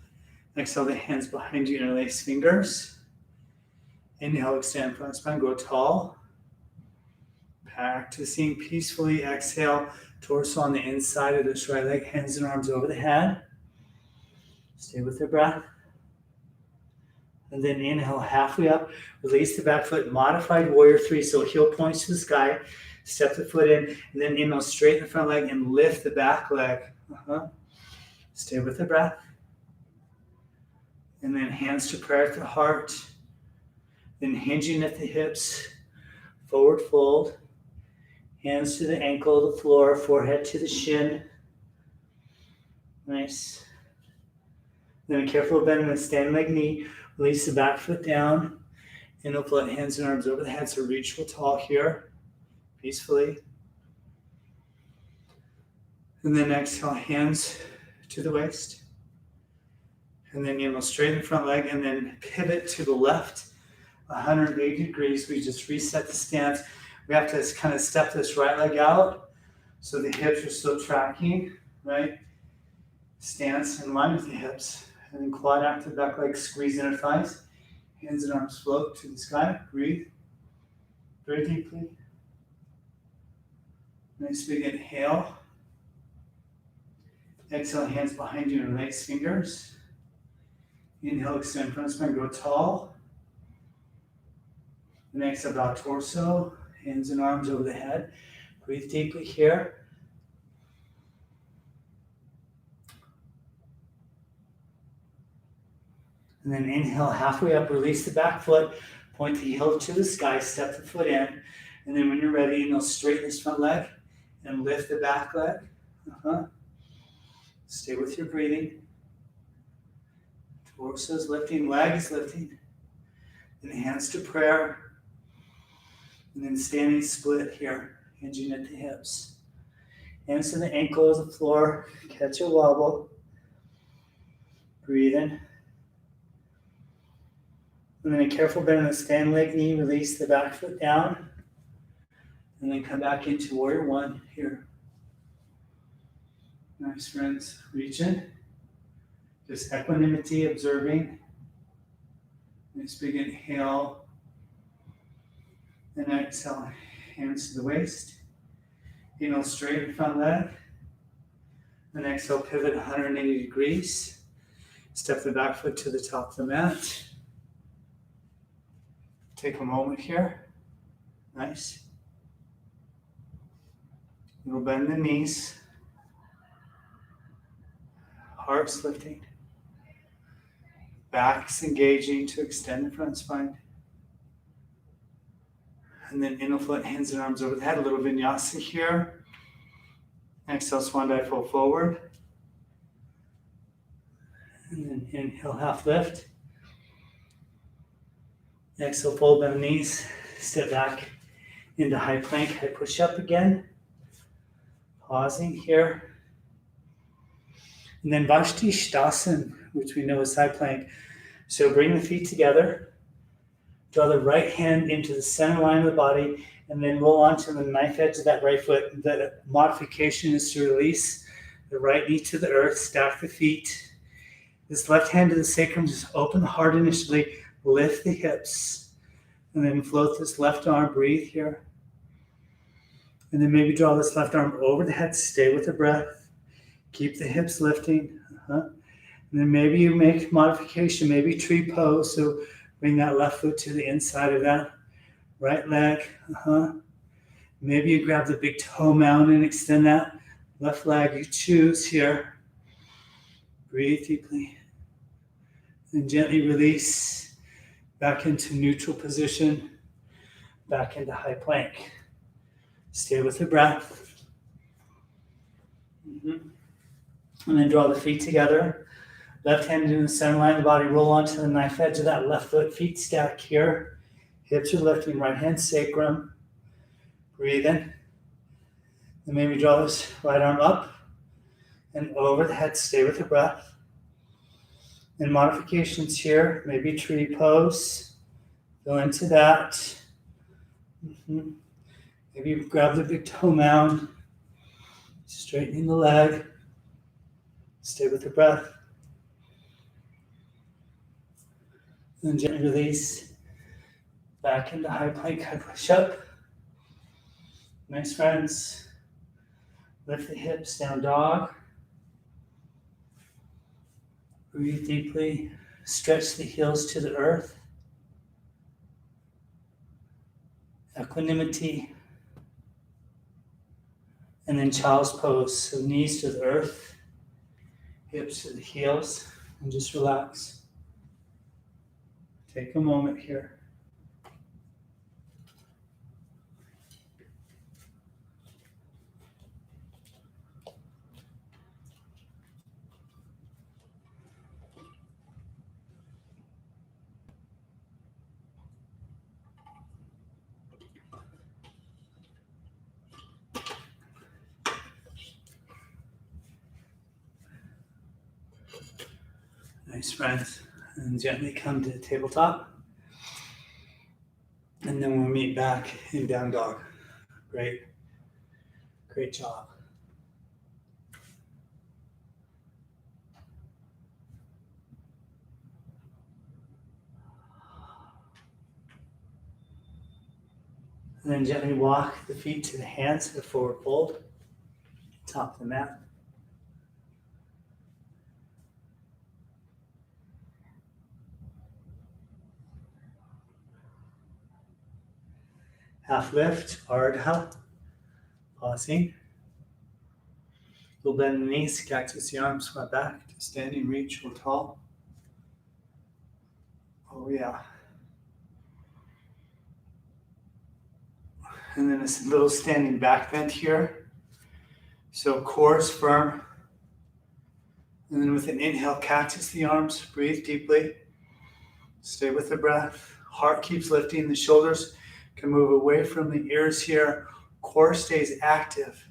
S1: Exhale the hands behind you. Interlace fingers. Inhale, extend front spine. Go tall. Practicing peacefully. Exhale, torso on the inside of this right leg, hands and arms over the head. Stay with the breath. And then inhale, halfway up, release the back foot, modified warrior three, so heel points to the sky, step the foot in, and then inhale, straighten the front leg and lift the back leg. Stay with the breath. And then hands to prayer at the heart. Then hinging at the hips, forward fold. Hands to the ankle, the floor, forehead to the shin. Nice. Then a careful bend in the standing leg knee. Release the back foot down. And open hands and arms over the head. So reach real tall here. Peacefully. And then exhale, hands to the waist. And then inhale, straighten the front leg. And then pivot to the left. 180 degrees. We just reset the stance. We have to kind of step this right leg out so the hips are still tracking, right? Stance in line with the hips. And then quad active back leg, squeeze inner thighs. Hands and arms float to the sky. Breathe very deeply. Nice big inhale. Exhale, hands behind you and relax fingers. Inhale, extend front spine, grow tall. And exhale, bow torso. Hands and arms over the head. Breathe deeply here. And then inhale halfway up, release the back foot, point the heel to the sky, step the foot in. And then when you're ready, you'll straighten this front leg and lift the back leg. Stay with your breathing. Torso is lifting, leg is lifting. Then hands to prayer. And then standing split here, hinging at the hips. Hands to the ankles, the floor, catch a wobble. Breathe in. And then a careful bend in the stand leg knee, release the back foot down. And then come back into warrior one here. Nice, friends. Reach in. Just equanimity, observing. Nice big inhale. And exhale, hands to the waist. Inhale, straighten front leg. And exhale, pivot 180 degrees. Step the back foot to the top of the mat. Take a moment here. Nice. You'll bend the knees. Heart's lifting. Back's engaging to extend the front spine. And then inhale, foot, hands and arms over the head. A little vinyasa here. Exhale, swan dive, fold forward. And then inhale, half lift. Exhale, fold, bend the knees. Step back into high plank, high push up again. Pausing here. And then Vashtishtasana, which we know is high plank. So bring the feet together. Draw the right hand into the center line of the body, and then roll onto the knife edge of that right foot. The modification is to release the right knee to the earth, stack the feet. This left hand to the sacrum, just open the heart initially, lift the hips, and then float this left arm, breathe here. And then maybe draw this left arm over the head, stay with the breath. Keep the hips lifting. And then maybe you make modification, maybe tree pose. So bring that left foot to the inside of that right leg. Maybe you grab the big toe mound and extend that left leg. You choose here. Breathe deeply. And gently release back into neutral position, back into high plank. Stay with the breath. And then draw the feet together. Left hand in the center line of the body. Roll onto the knife edge of that left foot. Feet stack here. Hips are lifting. Right hand sacrum. Breathe in. And maybe draw this right arm up and over the head. Stay with the breath. And modifications here. Maybe tree pose. Go into that. Maybe you grab the big toe mound. Straightening the leg. Stay with the breath. And gently release. Back into high plank, high push up. Nice, friends. Lift the hips, down dog. Breathe deeply. Stretch the heels to the earth. Equanimity. And then child's pose. So knees to the earth. Hips to the heels. And just relax. Take a moment here. Nice, friends. And gently come to the tabletop. And then we'll meet back in down dog. Great. Great job. And then gently walk the feet to the hands, the forward fold, top of the mat. Half lift, Ardha, pausing. You'll bend the knees, cactus the arms, flat back to standing, reach or tall. Oh yeah. And then a little standing back bend here. So core is firm. And then with an inhale, cactus the arms. Breathe deeply. Stay with the breath. Heart keeps lifting. The shoulders can move away from the ears here. Core stays active.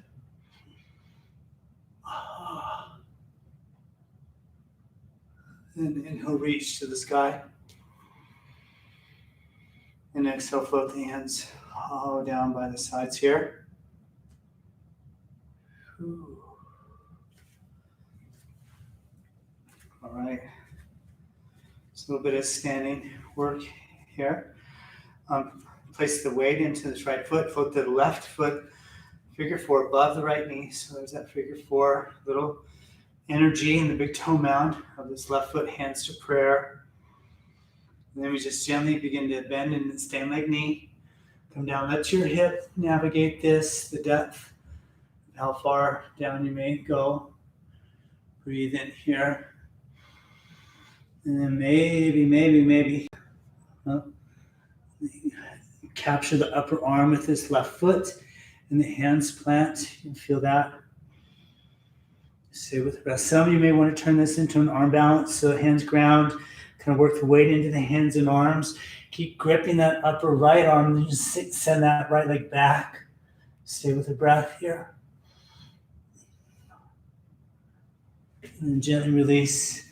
S1: And inhale, reach to the sky. And exhale, float the hands down by the sides here. All right. Just a little bit of standing work here. Place the weight into this right foot. Float the left foot, figure four, above the right knee. So there's that figure four, little energy in the big toe mound of this left foot, hands to prayer. And then we just gently begin to bend and stand like knee. Come down, let your hip navigate this, the depth, how far down you may go. Breathe in here. And then maybe capture the upper arm with this left foot and the hands plant. You can feel that. Stay with the breath. Some of you may want to turn this into an arm balance. So hands ground, kind of work the weight into the hands and arms. Keep gripping that upper right arm and just send that right leg back. Stay with the breath here. And then gently release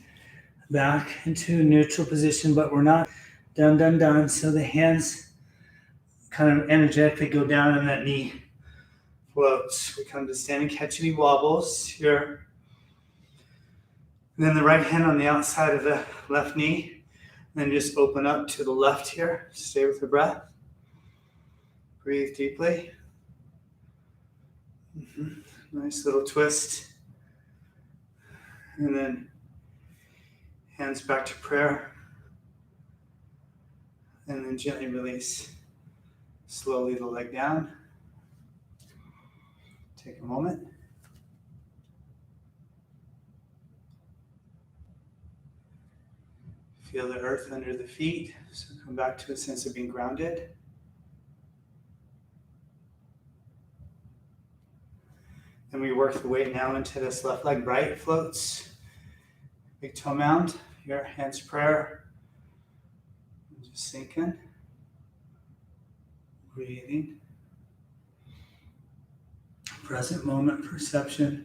S1: back into a neutral position, but we're not done. So the hands kind of energetically go down and that knee floats. We come to standing, catch any wobbles here. And then the right hand on the outside of the left knee. And then just open up to the left here. Stay with the breath. Breathe deeply. Nice little twist. And then hands back to prayer. And then gently release slowly the leg down. Take a moment. Feel the earth under the feet. So come back to a sense of being grounded. Then we work the weight now into this left leg. Right floats. Big toe mound. Here, hands prayer. Just sink in. Breathing. Present moment perception.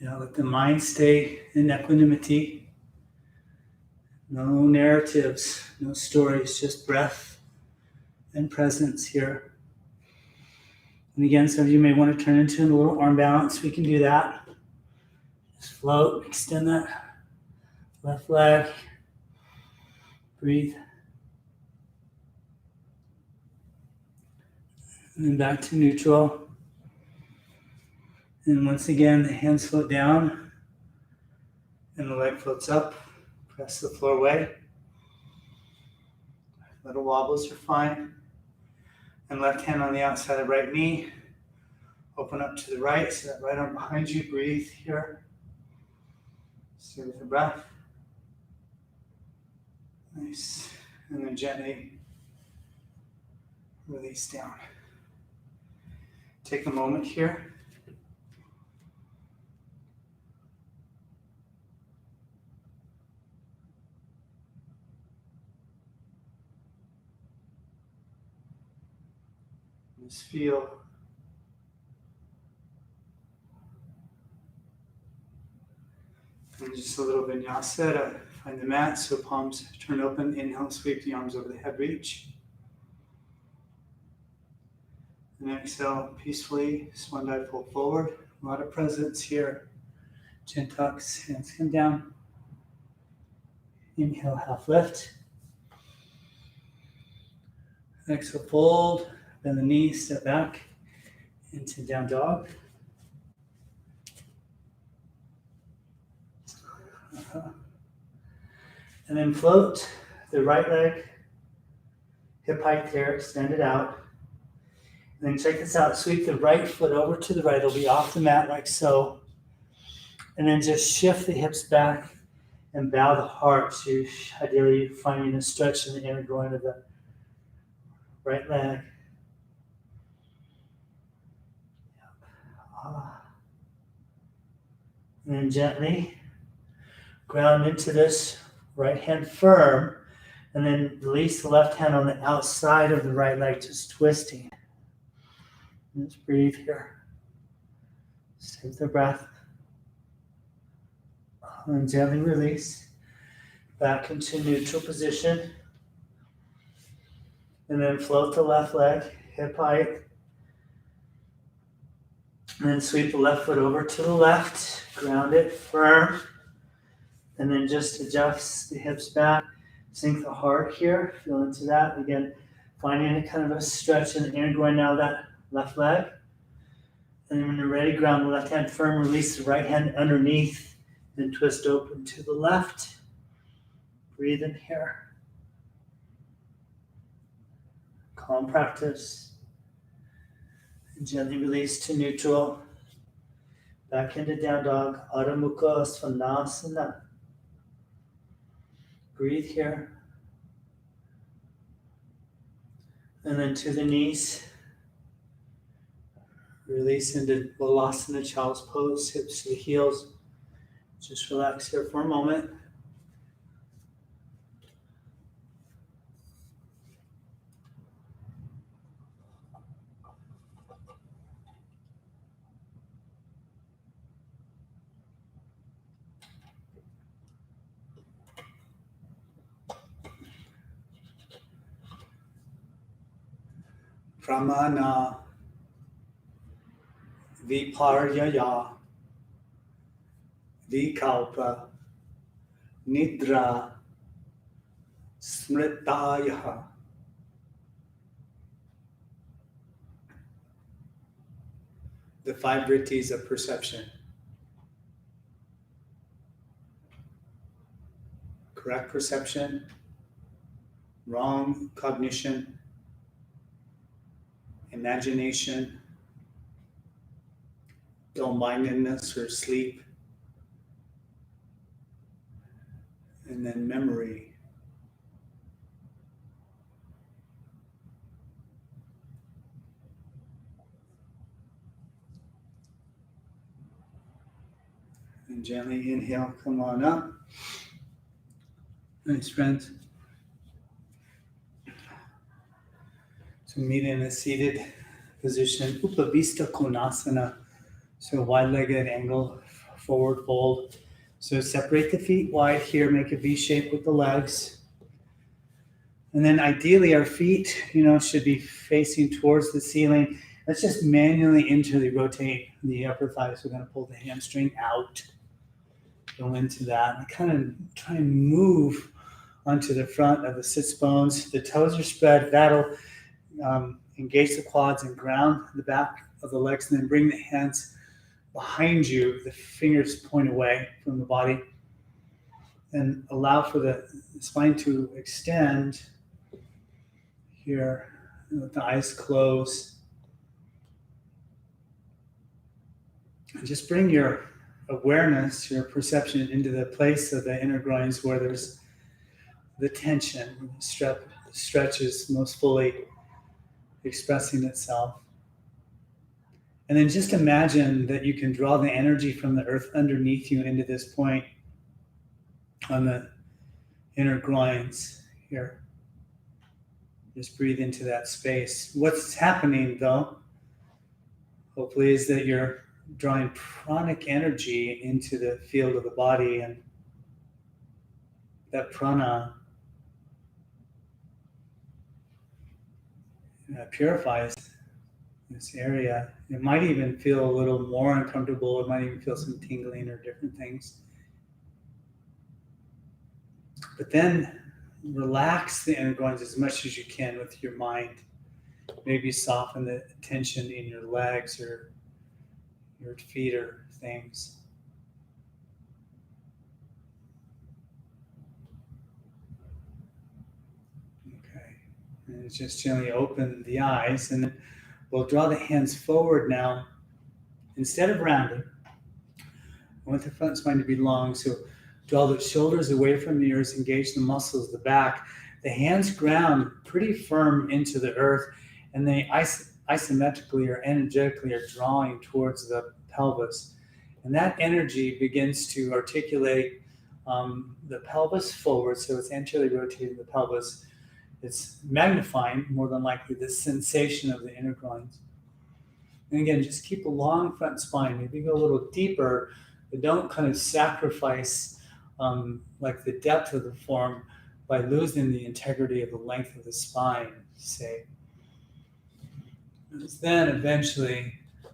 S1: Let the mind stay in equanimity. No narratives, no stories, just breath and presence here. And again, some of you may want to turn into a little arm balance. We can do that. Just float, extend that left leg. Breathe. And then back to neutral. And once again, the hands float down and the leg floats up. Press the floor away. Little wobbles are fine. And left hand on the outside of right knee. Open up to the right, so that right arm behind you. Breathe here. Stay with the breath. Nice. And then gently release down. Take a moment here. Just feel. And just a little vinyasa to find the mat. So palms turn open. Inhale, sweep the arms over the head, reach. And exhale, peacefully, swan dive, fold forward. A lot of presence here. Chin tucks, hands come down. Inhale, half lift. Exhale, fold. Bend the knees, step back into down dog. And then float the right leg, hip height there, extend it out. And then check this out, sweep the right foot over to the right. It'll be off the mat like so. And then just shift the hips back and bow the heart. So you're ideally finding a stretch in the inner groin of the right leg. And then gently ground into this right hand firm, and then release the left hand on the outside of the right leg, just twisting. Let's breathe here. Stay with the breath. And gently release. Back into neutral position. And then float the left leg, hip height. And then sweep the left foot over to the left. Ground it firm. And then just adjust the hips back. Sink the heart here. Feel into that. Again, finding a kind of a stretch in the inner groin now, that left leg. And then when you're ready, ground the left hand firm. Release the right hand underneath. Then twist open to the left. Breathe in here. Calm practice. And gently release to neutral. Back into down dog. Adho Mukha Svanasana. Breathe here. And then to the knees. Release into Balasana, Child's Pose, hips to the heels. Just relax here for a moment. Pramana Viparyaya Vikalpa Nidra Smritaya. The 5 vrittis of perception. Correct perception, wrong cognition, imagination, dull-mindedness or sleep, and then memory. And gently inhale, come on up. Nice, friends. So meet in a seated position, Upavista Konasana. So wide-legged angle, forward fold. So separate the feet wide here, make a V shape with the legs. And then ideally our feet, should be facing towards the ceiling. Let's just manually internally rotate the upper thighs. We're going to pull the hamstring out. Go into that and kind of try and move onto the front of the sits bones. The toes are spread. That'll engage the quads and ground the back of the legs, and then bring the hands behind you. The fingers point away from the body, and allow for the spine to extend here with the eyes closed. And just bring your awareness, your perception into the place of the inner groins where there's the tension, stretch is most fully expressing itself. And then just imagine that you can draw the energy from the earth underneath you into this point on the inner groins here. Just breathe into that space. What's happening though, hopefully, is that you're drawing pranic energy into the field of the body, and that prana purifies this area. It might even feel a little more uncomfortable. It might even feel some tingling or different things. But then relax the inner groins as much as you can with your mind. Maybe soften the tension in your legs or your feet or things. Okay. And just gently open the eyes, and then we'll draw the hands forward now. Instead of rounding, I want the front spine to be long, so Draw the shoulders away from the ears, engage the muscles of the back. The hands ground pretty firm into the earth, and they isometrically or energetically are drawing towards the pelvis. And that energy begins to articulate the pelvis forward, so it's anteriorly rotating the pelvis. It's magnifying, more than likely, the sensation of the inner groins. And again, just keep a long front spine. Maybe go a little deeper, but don't kind of sacrifice like the depth of the form by losing the integrity of the length of the spine, say. Because then eventually,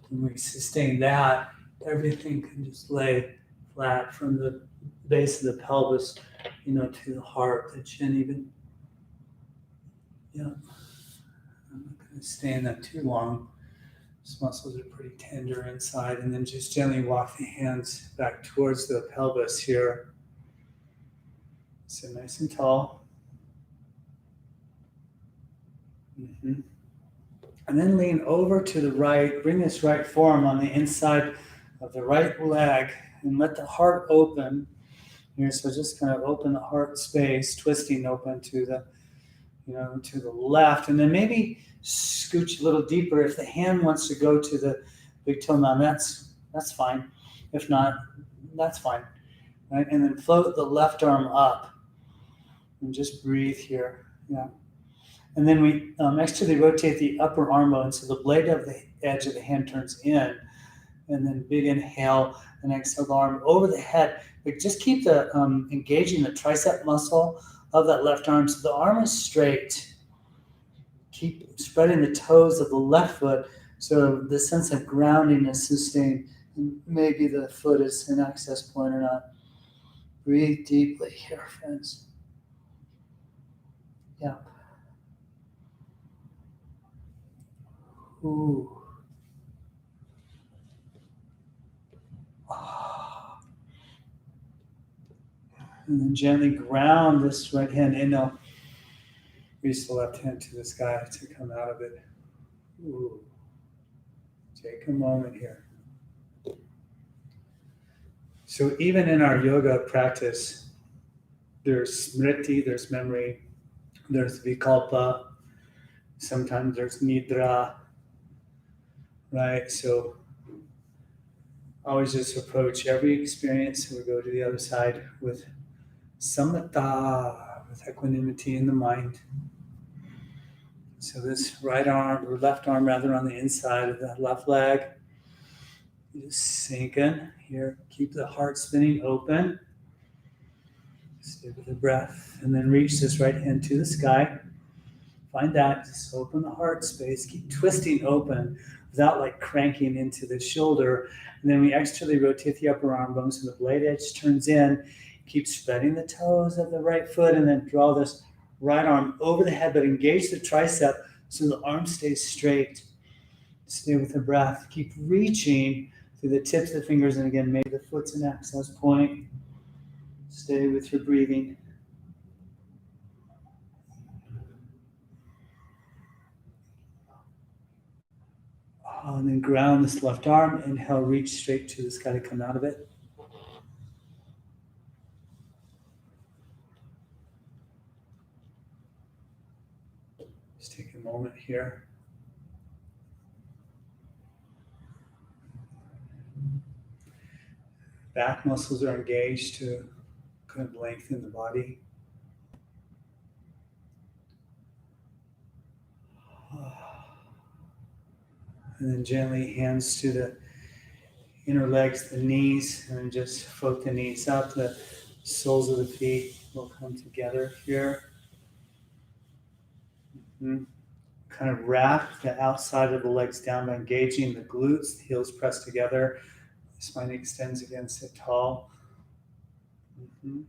S1: when we sustain that, everything can just lay flat from the base of the pelvis, to the heart, the chin even. Yeah. I'm not going to stay in that too long. These muscles are pretty tender inside. And then just gently walk the hands back towards the pelvis here. So nice and tall. Mm-hmm. And then lean over to the right. Bring this right forearm on the inside of the right leg and let the heart open here. So just kind of open the heart space, twisting open to the, to the left. And then maybe scooch a little deeper. If the hand wants to go to the big toe mound, that's fine. If not, that's fine. Right? And then float the left arm up and just breathe here. Yeah. And then we externally rotate the upper arm bone so the blade of the edge of the hand turns in. And then big inhale and exhale the arm over the head. But just keep the engaging the tricep muscle of that left arm so the arm is straight. Keep spreading the toes of the left foot so the sense of grounding is sustained. And maybe the foot is an access point or not. Breathe deeply here, friends. Yeah. Ooh. And then gently ground this right hand in. Now, reach the left hand to the sky to come out of it. Ooh. Take a moment here. So even in our yoga practice, there's smriti, there's memory, there's vikalpa, sometimes there's nidra, right? So always just approach every experience, and we go to the other side with samatha, with equanimity in the mind. So this right arm, or left arm rather, on the inside of the left leg, you just sink in here. Keep the heart spinning open. Stay with the breath, and then reach this right hand to the sky. Find that, just open the heart space. Keep twisting open without like cranking into the shoulder. And then we externally rotate the upper arm bone so the blade edge turns in. Keep spreading the toes of the right foot, and then draw this right arm over the head, but engage the tricep so the arm stays straight. Stay with the breath. Keep reaching through the tips of the fingers, and again, maybe the foot's an access point. Stay with your breathing. And then ground this left arm. Inhale, reach straight to the sky to come out of it. Just take a moment here. Back muscles are engaged to kind of lengthen the body. And then gently hands to the inner legs, the knees, and then just float the knees up. The soles of the feet will come together here. Mm-hmm. Kind of wrap the outside of the legs down by engaging the glutes, the heels pressed together. The spine extends again, sit tall. Mm-hmm.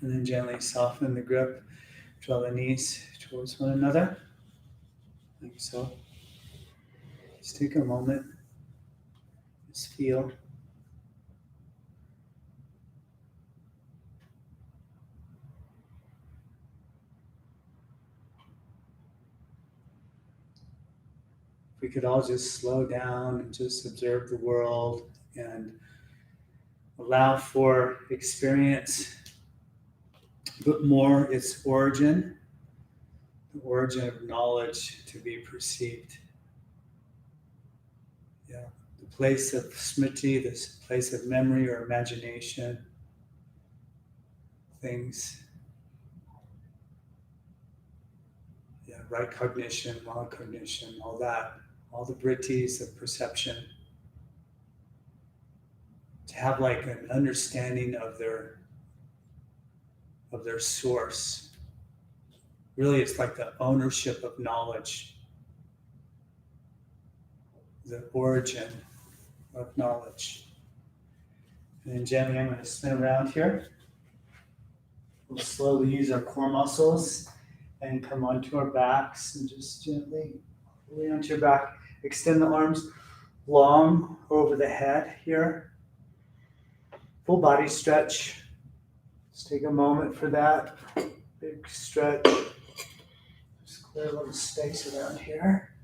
S1: And then gently soften the grip. Draw the knees towards one another, like so. Just take a moment. Just feel. we could all just slow down and just observe the world and allow for experience, but more its origin, the origin of knowledge to be perceived. Yeah, the place of smriti, this place of memory or imagination, things. Yeah, right cognition, wrong cognition, all that, all the vrittis of perception. To have like an understanding of their source. Really, it's like the ownership of knowledge, the origin of knowledge. And then gently, I'm going to spin around here. We'll slowly use our core muscles and come onto our backs and just gently lay onto your back. Extend the arms long over the head here. Full body stretch. Let's take a moment for that. Big stretch. Just clear a little space around here.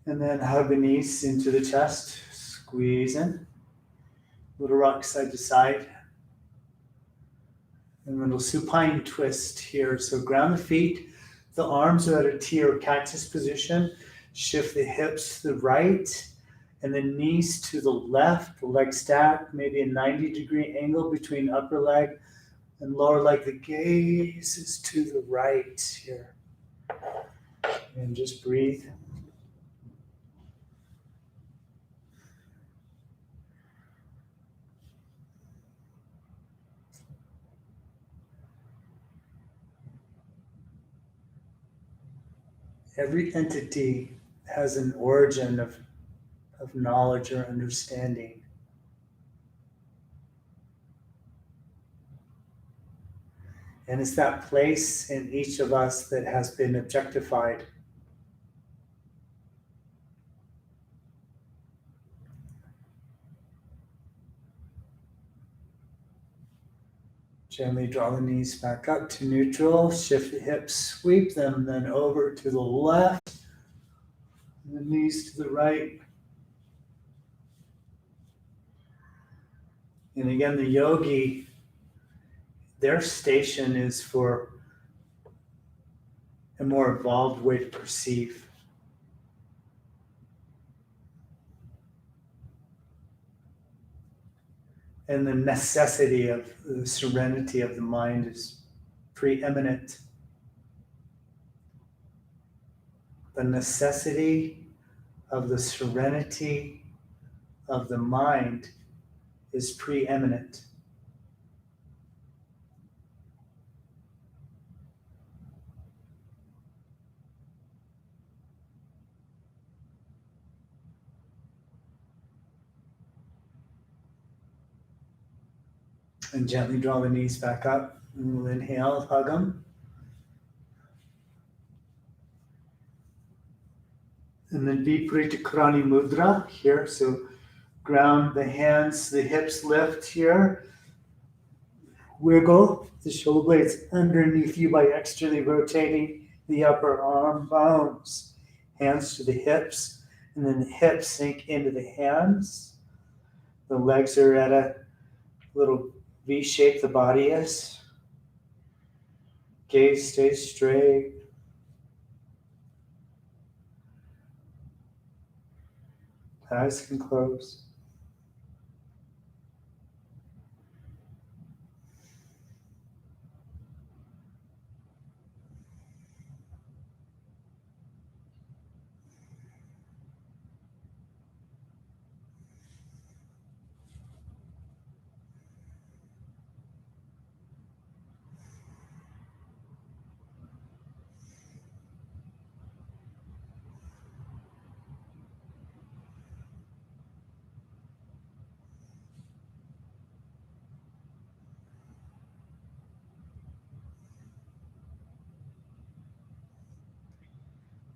S1: And then hug the knees into the chest. Squeeze in. Little rock side to side. And little supine twist here. So ground the feet. The arms are at a T or cactus position. Shift the hips to the right and the knees to the left. The leg stacked, maybe a 90-degree angle between upper leg and lower leg. The gaze is to the right here. And just breathe. Every entity has an origin of knowledge or understanding. And it's that place in each of us that has been objectified. Gently draw the knees back up to neutral. Shift the hips, sweep them then over to the left. And the knees to the right. And again, the yogi, their station is for a more evolved way to perceive. And the necessity of the serenity of the mind is preeminent. The necessity of the serenity of the mind is preeminent. And gently draw the knees back up. And we'll inhale, hug them. And then Viparita Mudra here. So ground the hands, the hips lift here. Wiggle the shoulder blades underneath you by externally rotating the upper arm bones. Hands to the hips. And then the hips sink into the hands. The legs are at a little V shape, the body is. Gaze stays straight. Eyes can close.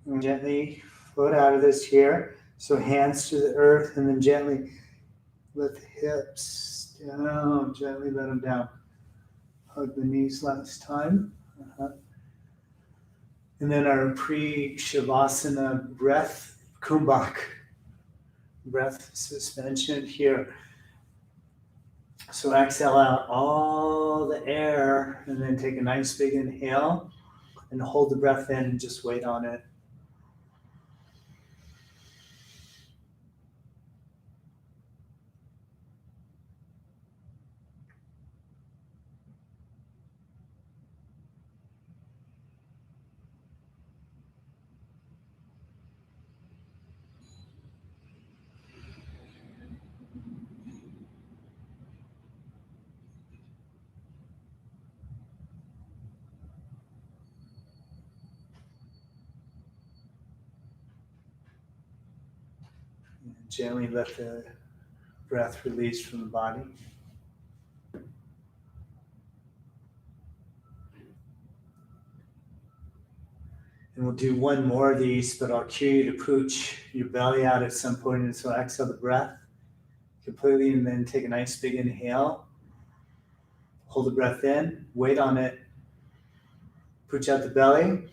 S1: And gently float out of this here. So hands to the earth and then gently let the hips down. Gently let them down. Hug the knees last time. And then our pre-Shavasana breath, kumbhak, breath suspension here. So exhale out all the air and then take a nice big inhale and hold the breath in and just wait on it. And gently let the breath release from the body. And we'll do one more of these, but I'll cue you to pooch your belly out at some point. And so exhale the breath completely and then take a nice big inhale. Hold the breath in, wait on it. Pooch out the belly.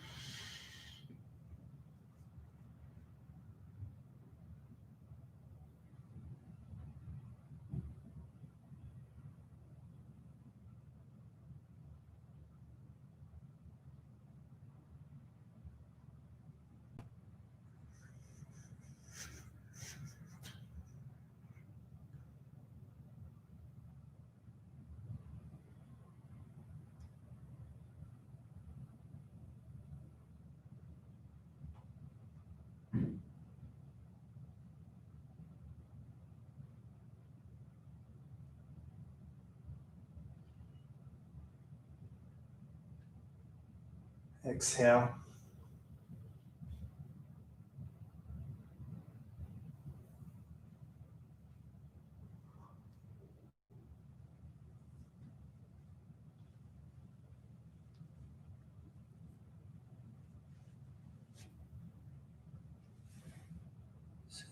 S1: Exhale.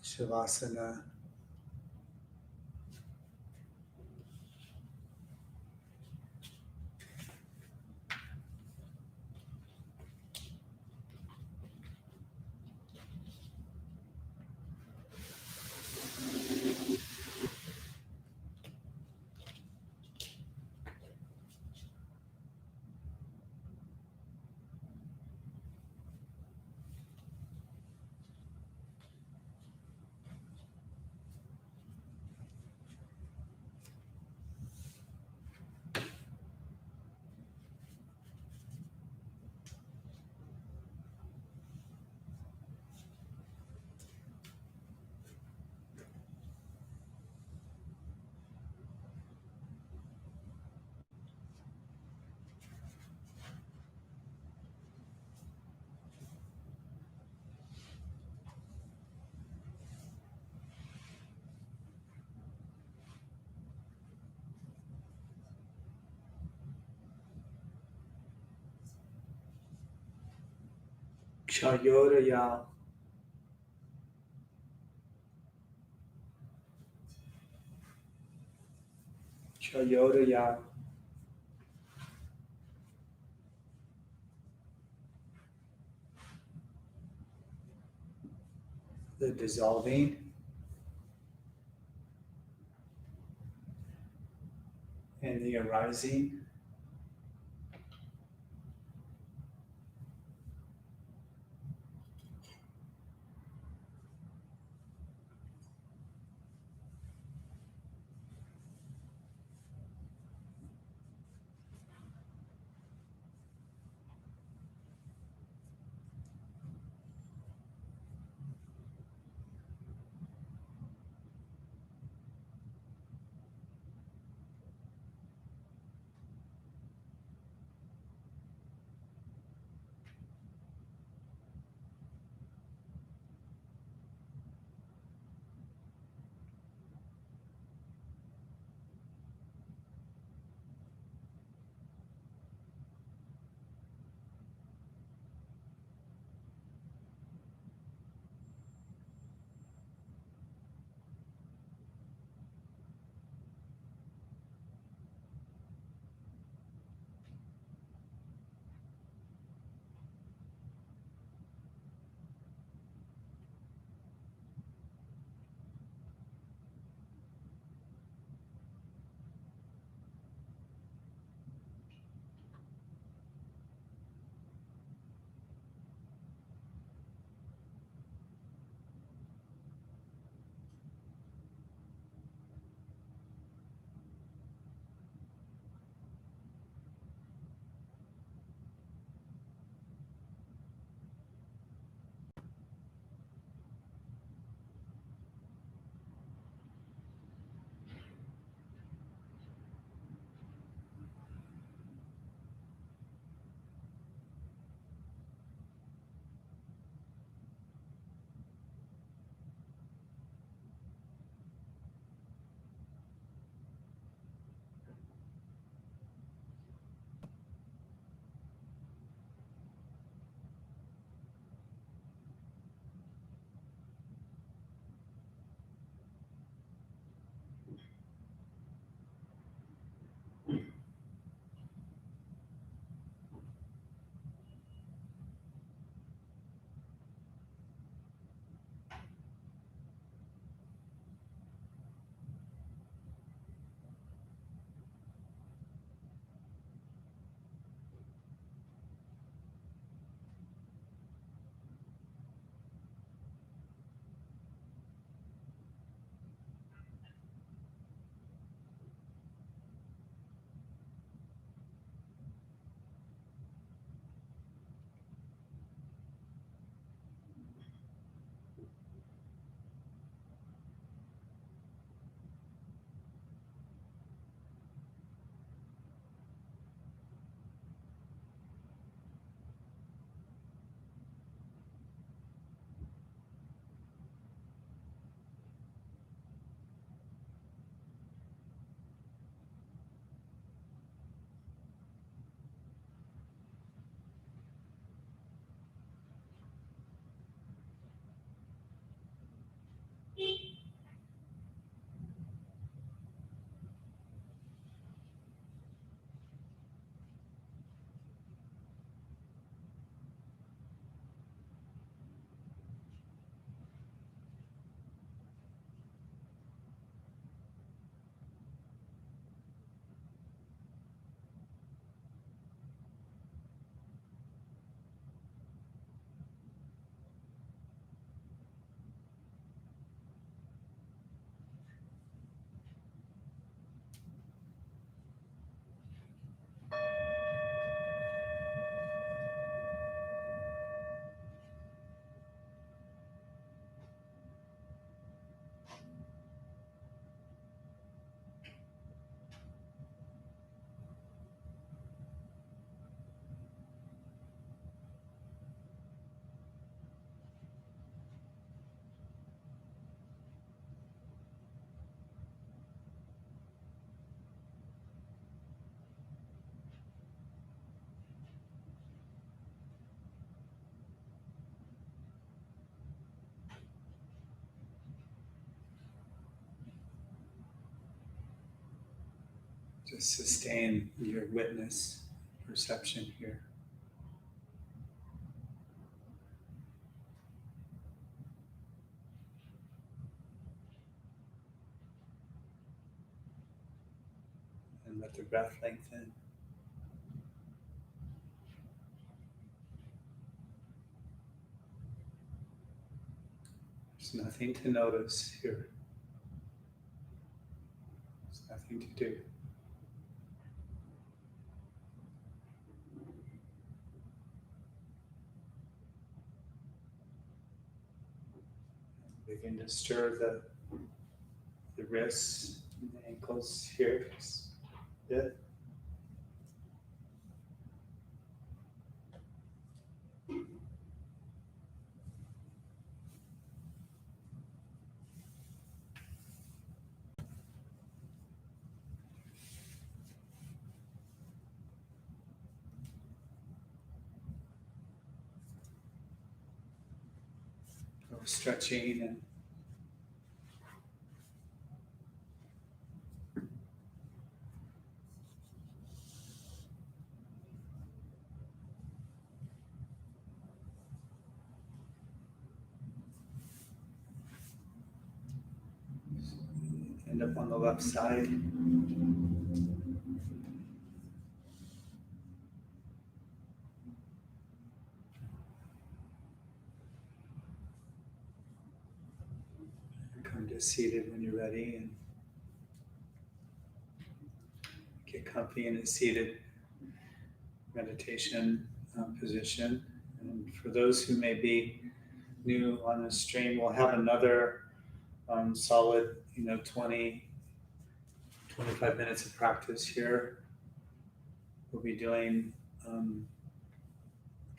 S1: Shavasana. Kshayoraya. Kshayoraya. The dissolving and the arising. Just sustain your witness perception here. And let the breath lengthen. There's nothing to notice here. There's nothing to do. Begin to stir the wrists and the ankles here. Yeah. Stretching and end up on the left side. Come to seated when you're ready and get comfy in a seated meditation position. And for those who may be new on the stream, we'll have another solid, 20, 25 minutes of practice here. We'll be doing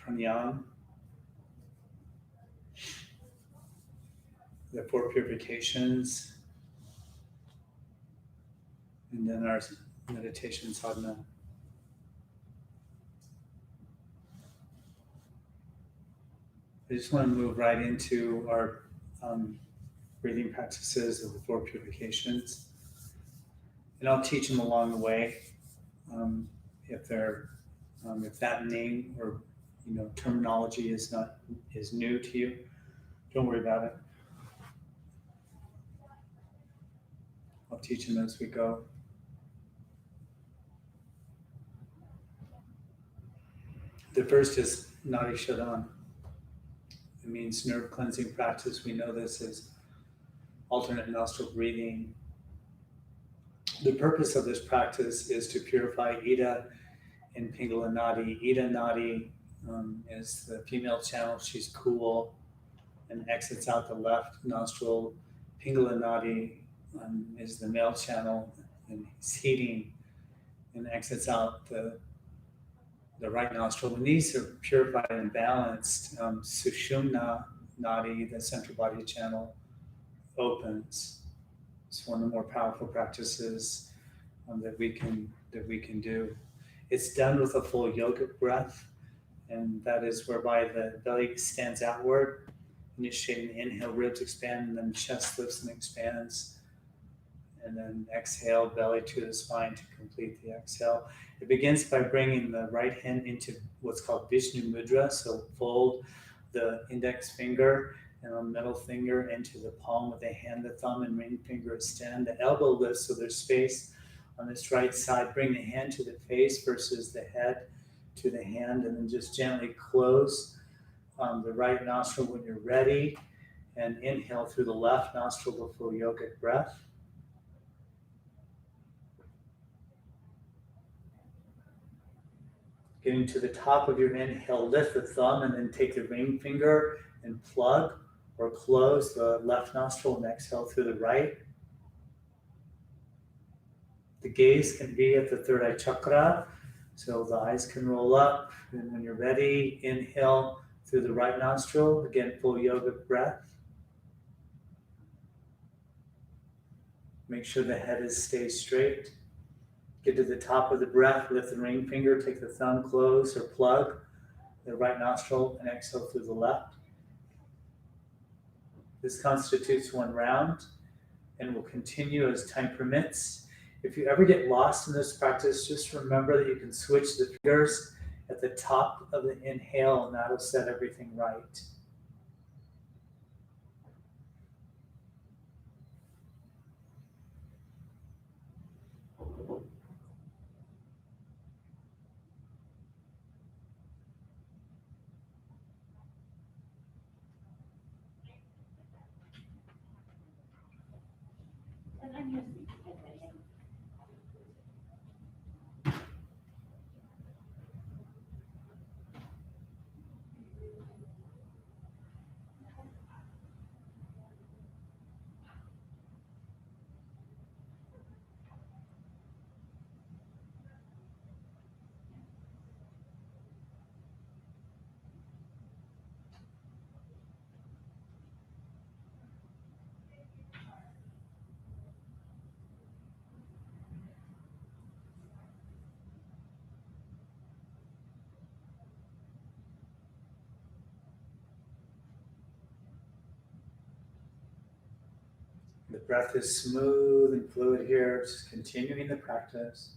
S1: Pranayama, the 4 purifications, and then our meditation sadhana. I just want to move right into our breathing practices of the 4 purifications. And I'll teach them along the way. If that name or terminology is new to you, don't worry about it. I'll teach them as we go. The first is Nadi Shodhan. It means nerve cleansing practice. We know this as alternate nostril breathing. The purpose of this practice is to purify Ida and Pingala Nadi. Ida Nadi is the female channel. She's cool and exits out the left nostril. Pingala Nadi is the male channel and he's heating and exits out the right nostril. When these are purified and balanced, Sushumna Nadi, the central body channel, opens. It's one of the more powerful practices that we can do. It's done with a full yogic breath, and that is whereby the belly extends outward. Initiating the inhale, ribs expand, and then chest lifts and expands. And then exhale, belly to the spine to complete the exhale. It begins by bringing the right hand into what's called Vishnu Mudra. So fold the index finger and the middle finger into the palm of the hand, the thumb and ring finger extend. The elbow lifts so there's space on this right side. Bring the hand to the face versus the head to the hand, and then just gently close the right nostril when you're ready. And inhale through the left nostril, the full yogic breath. Getting to the top of your inhale, lift the thumb and then take the ring finger and plug or close the left nostril and exhale through the right. The gaze can be at the third eye chakra, so the eyes can roll up. And when you're ready, inhale through the right nostril, again, full yogic breath. Make sure the head stays straight. Get to the top of the breath, lift the ring finger, take the thumb, close or plug the right nostril and exhale through the left. This constitutes one round and will continue as time permits. If you ever get lost in this practice, just remember that you can switch the fingers at the top of the inhale, and that'll set everything right. The breath is smooth and fluid here, just continuing the practice.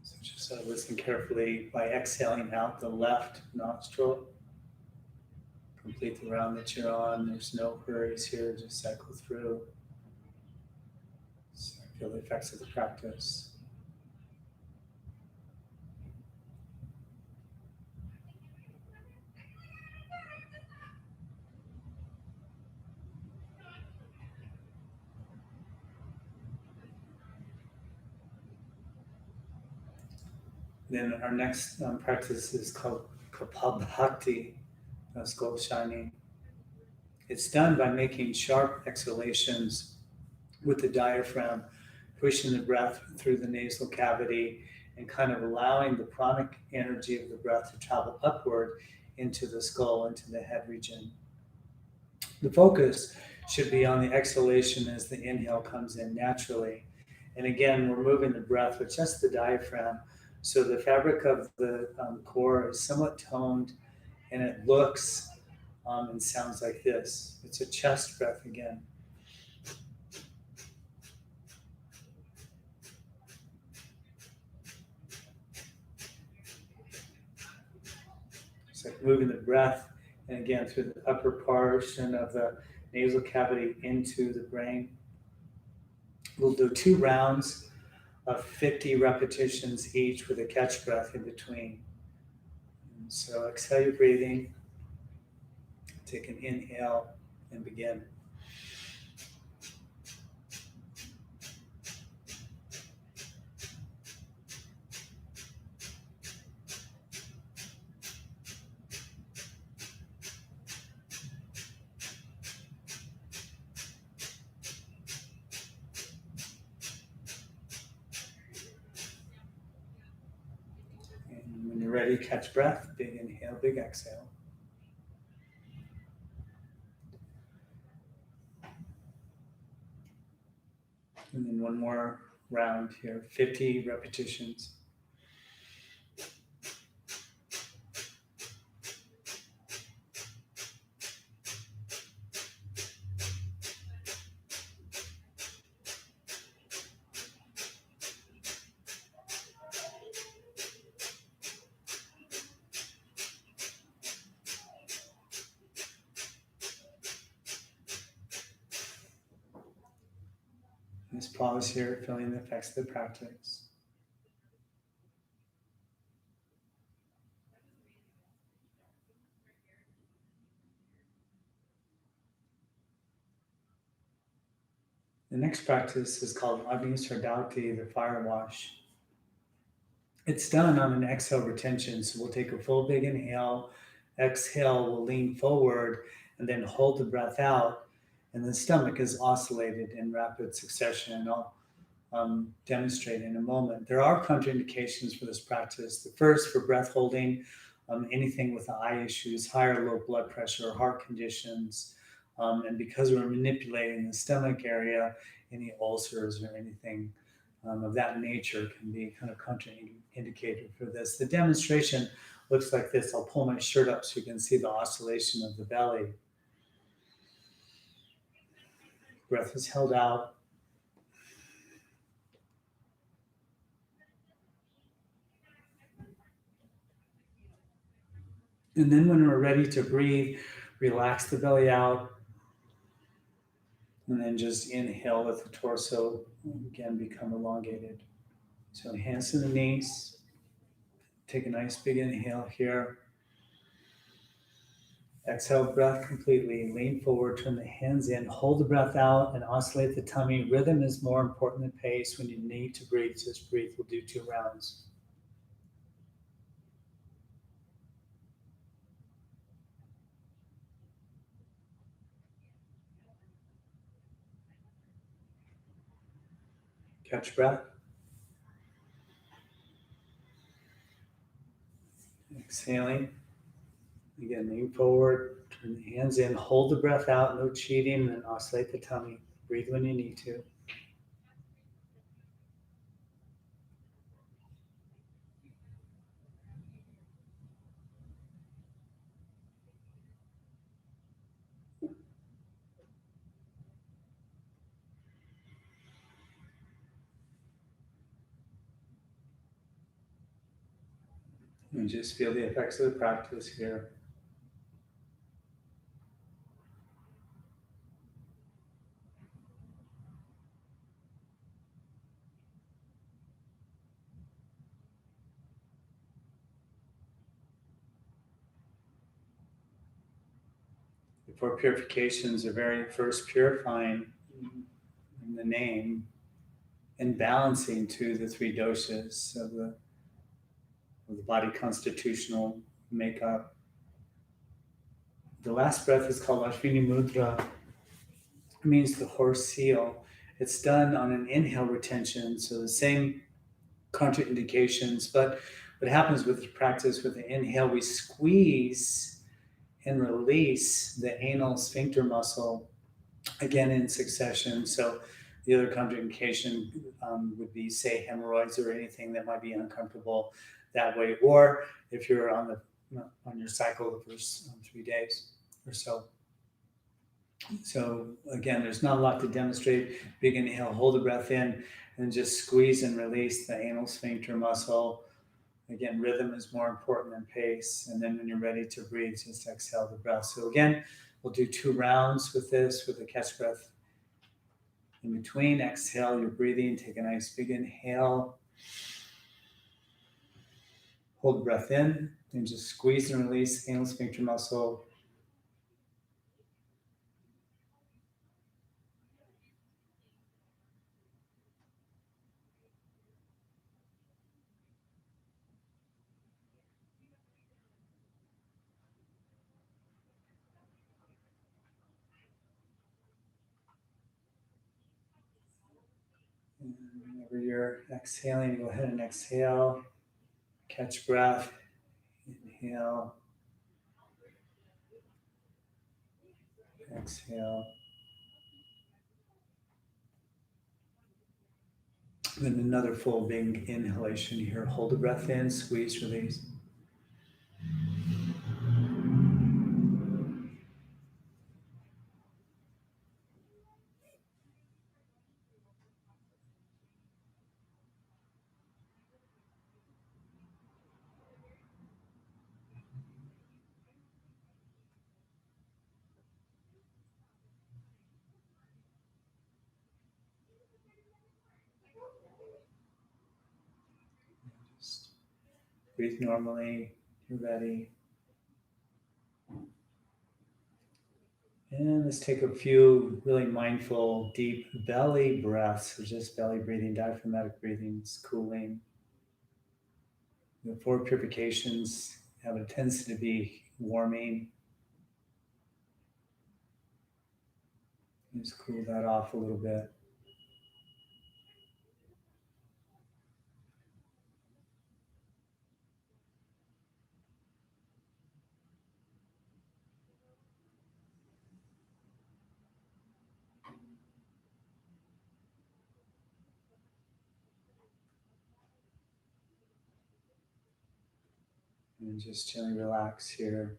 S1: So just listen carefully by exhaling out the left nostril. Complete the round that you're on. There's no hurries here. Just cycle through. So feel the effects of the practice. Then our next practice is called Kapalbhati, skull shining. It's done by making sharp exhalations with the diaphragm, pushing the breath through the nasal cavity and kind of allowing the pranic energy of the breath to travel upward into the skull, into the head region. The focus should be on the exhalation as the inhale comes in naturally. And again, we're moving the breath with just the diaphragm. So the fabric of the core is somewhat toned, and it looks and sounds like this. It's a chest breath again. It's like moving the breath, and again, through the upper portion of the nasal cavity into the brain. We'll do 2 rounds of 50 repetitions each with a catch breath in between. And so exhale your breathing. Take an inhale and begin. And when you're ready, catch breath. Big inhale, big exhale. And then one more round here, 50 repetitions. Just pause here, feeling the effects of the practice. The next practice is called Agni Sardauti, the fire wash. It's done on an exhale retention. So we'll take a full big inhale, exhale, we'll lean forward, and then hold the breath out. And the stomach is oscillated in rapid succession. And I'll demonstrate in a moment. There are contraindications for this practice. The first, for breath holding, anything with eye issues, high or low blood pressure, heart conditions, and because we're manipulating the stomach area, any ulcers or anything of that nature can be kind of contraindicated for this. The demonstration looks like this. I'll pull my shirt up so you can see the oscillation of the belly. Breath is held out. And then when we're ready to breathe, relax the belly out. And then just inhale with the torso, again, become elongated. So hands to the knees. Take a nice big inhale here. Exhale, breath completely. Lean forward, turn the hands in, hold the breath out, and oscillate the tummy. Rhythm is more important than pace. When you need to breathe, just breathe. We'll do 2 rounds. Catch breath. Exhaling. Again, lean forward, turn the hands in, hold the breath out, no cheating, and then oscillate the tummy. Breathe when you need to. And just feel the effects of the practice here. The 4 purifications are very first purifying in the name and balancing to the 3 doshas of the body constitutional makeup. The last breath is called Ashwini Mudra. It means the horse seal. It's done on an inhale retention, so the same contraindications, but what happens with the practice with the inhale, we squeeze and release the anal sphincter muscle again in succession. So the other contraindication would be, say, hemorrhoids or anything that might be uncomfortable that way, or if you're on your cycle the first 3 days or so. So again, there's not a lot to demonstrate. Big inhale, hold the breath in, and just squeeze and release the anal sphincter muscle. Again, rhythm is more important than pace. And then when you're ready to breathe, just exhale the breath. So again, we'll do 2 rounds with this, with the catch breath in between. Exhale, you're breathing. Take a nice big inhale. Hold breath in and just squeeze and release anal sphincter muscle. And whenever you're exhaling, go ahead and exhale. Catch breath. Inhale. Exhale. Then another full big inhalation here. Hold the breath in, squeeze, release. Just breathe normally. You're ready. And let's take a few really mindful, deep belly breaths. So just belly breathing, diaphragmatic breathing, is cooling. The 4 purifications have a tendency to be warming. Just cool that off a little bit. And just gently relax here.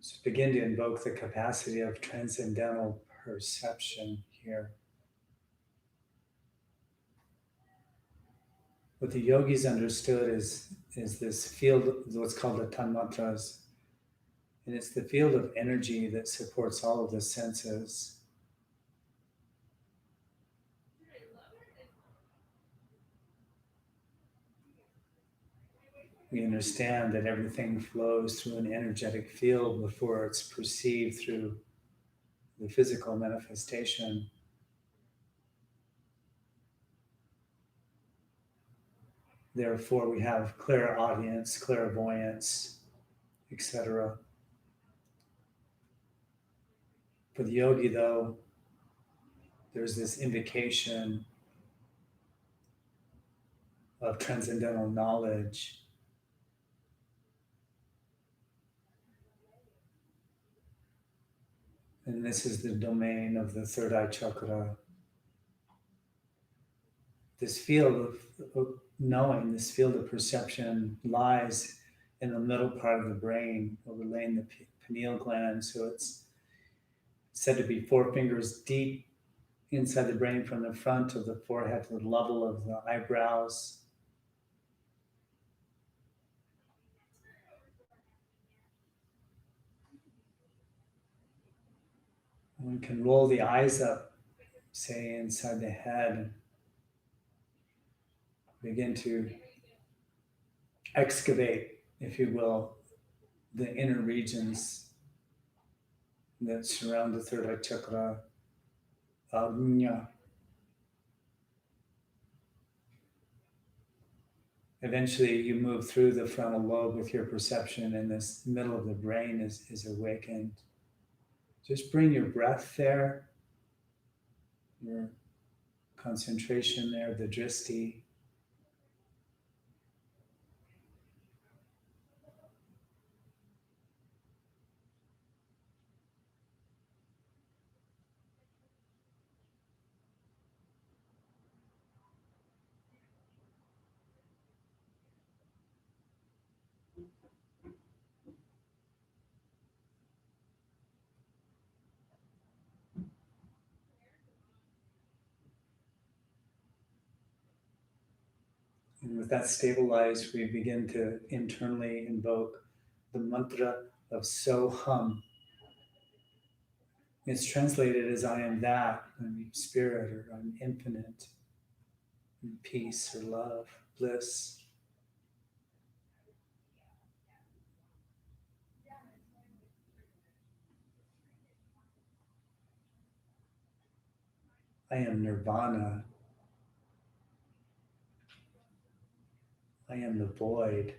S1: Just begin to invoke the capacity of transcendental perception here. What the yogis understood is this field, what's called the tanmatras. And it's the field of energy that supports all of the senses. We understand that everything flows through an energetic field before it's perceived through the physical manifestation. Therefore, we have clairaudience, clairvoyance, etc. For the yogi, though, there's this invocation of transcendental knowledge. And this is the domain of the third eye chakra. This field of knowing, this field of perception lies in the middle part of the brain, overlaying the pineal gland. So it's said to be 4 fingers deep inside the brain from the front of the forehead to the level of the eyebrows. One can roll the eyes up, say inside the head, begin to excavate, if you will, the inner regions that surround the third eye chakra, Agnya. Eventually, you move through the frontal lobe with your perception, and this middle of the brain is awakened. Just bring your breath there, your concentration there, the drishti. And with that stabilized, we begin to internally invoke the mantra of So Hum. It's translated as I am that, I'm spirit, or I'm infinite, peace or love, bliss. I am nirvana. I am the void.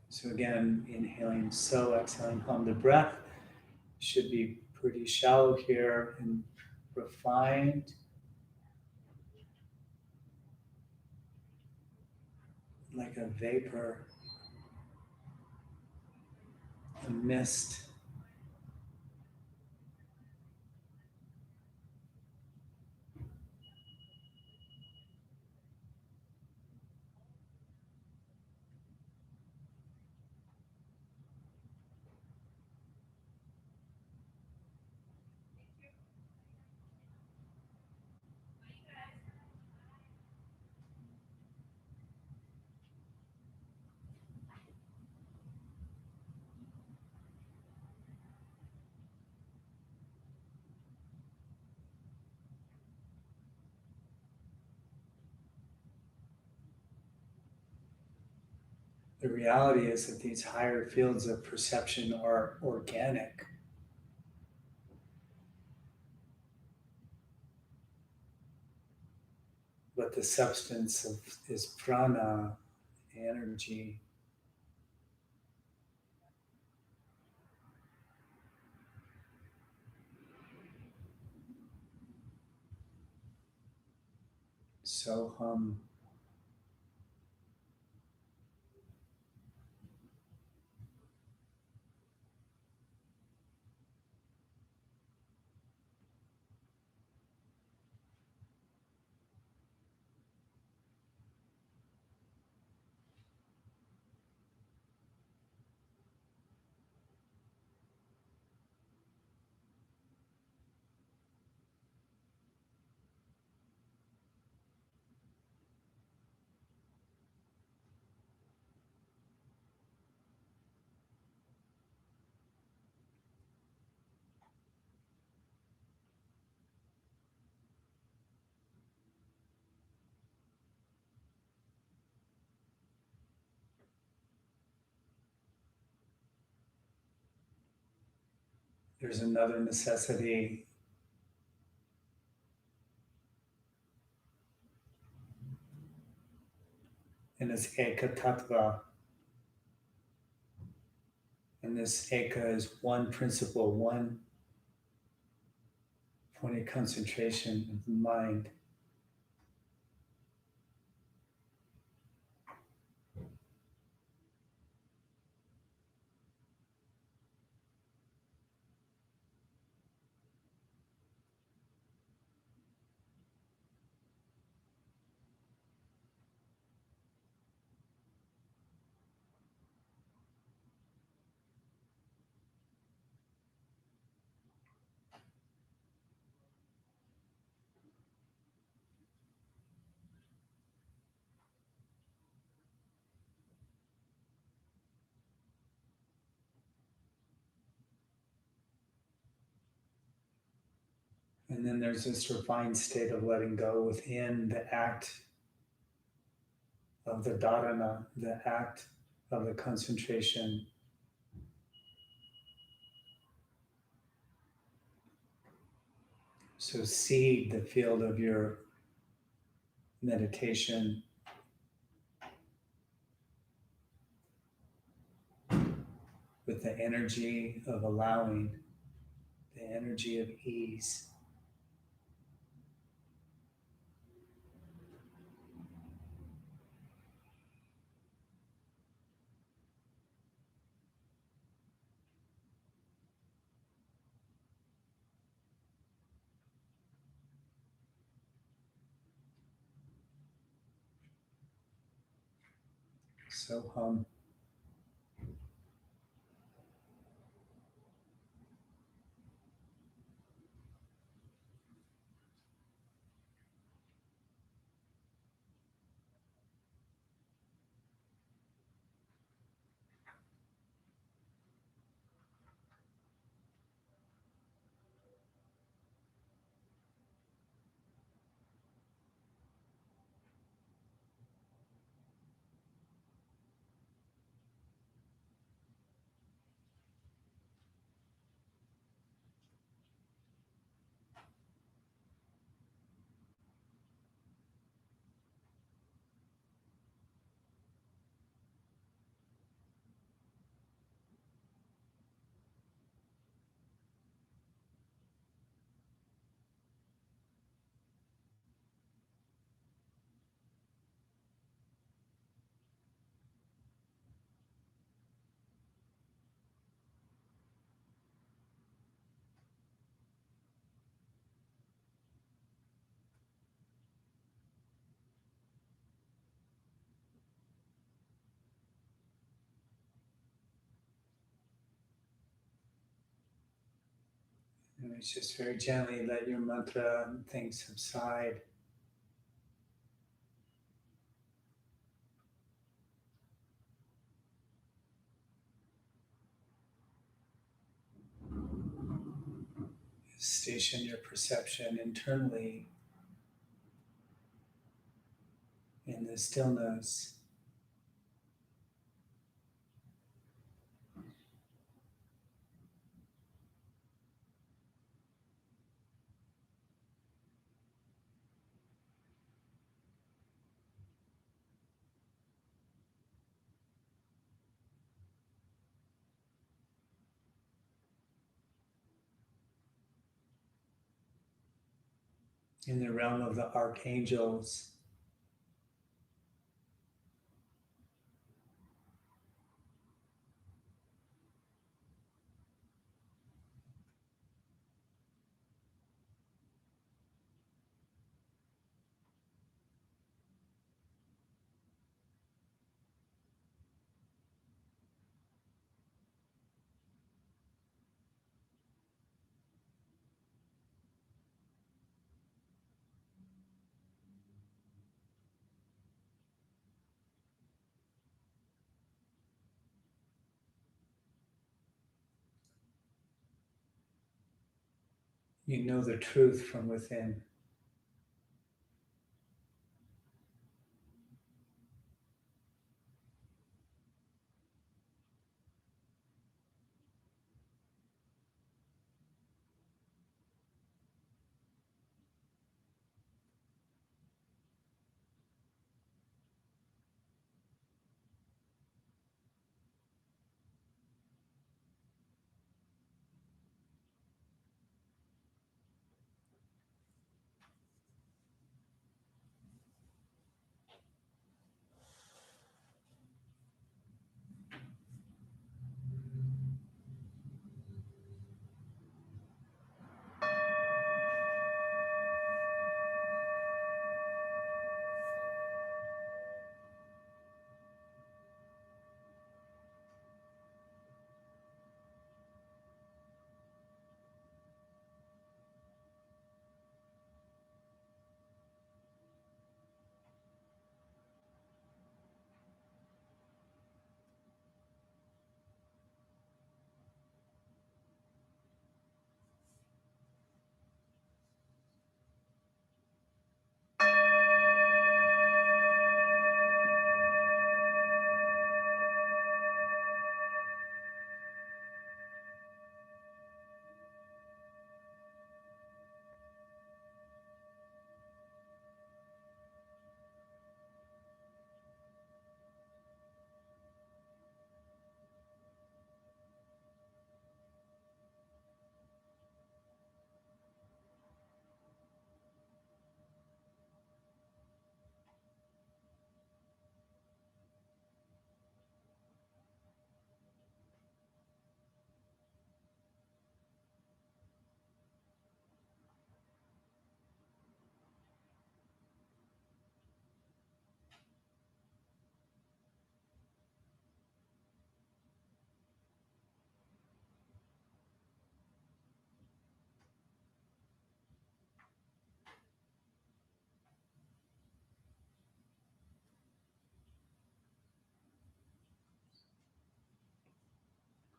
S1: So again, inhaling so, exhaling hum. The breath should be pretty shallow here and refined, like a vapor, a mist. The reality is that these higher fields of perception are organic. But the substance is prana, energy. So hum. There's another necessity and it's eka tattva. And this eka is one principle, one point of concentration of the mind. And then there's this refined state of letting go within the act of the dharana, the act of the concentration. So seed the field of your meditation with the energy of allowing, the energy of ease. So hum. And it's just very gently let your mantra and things subside. Station your perception internally in the stillness. In the realm of the archangels, you know the truth from within.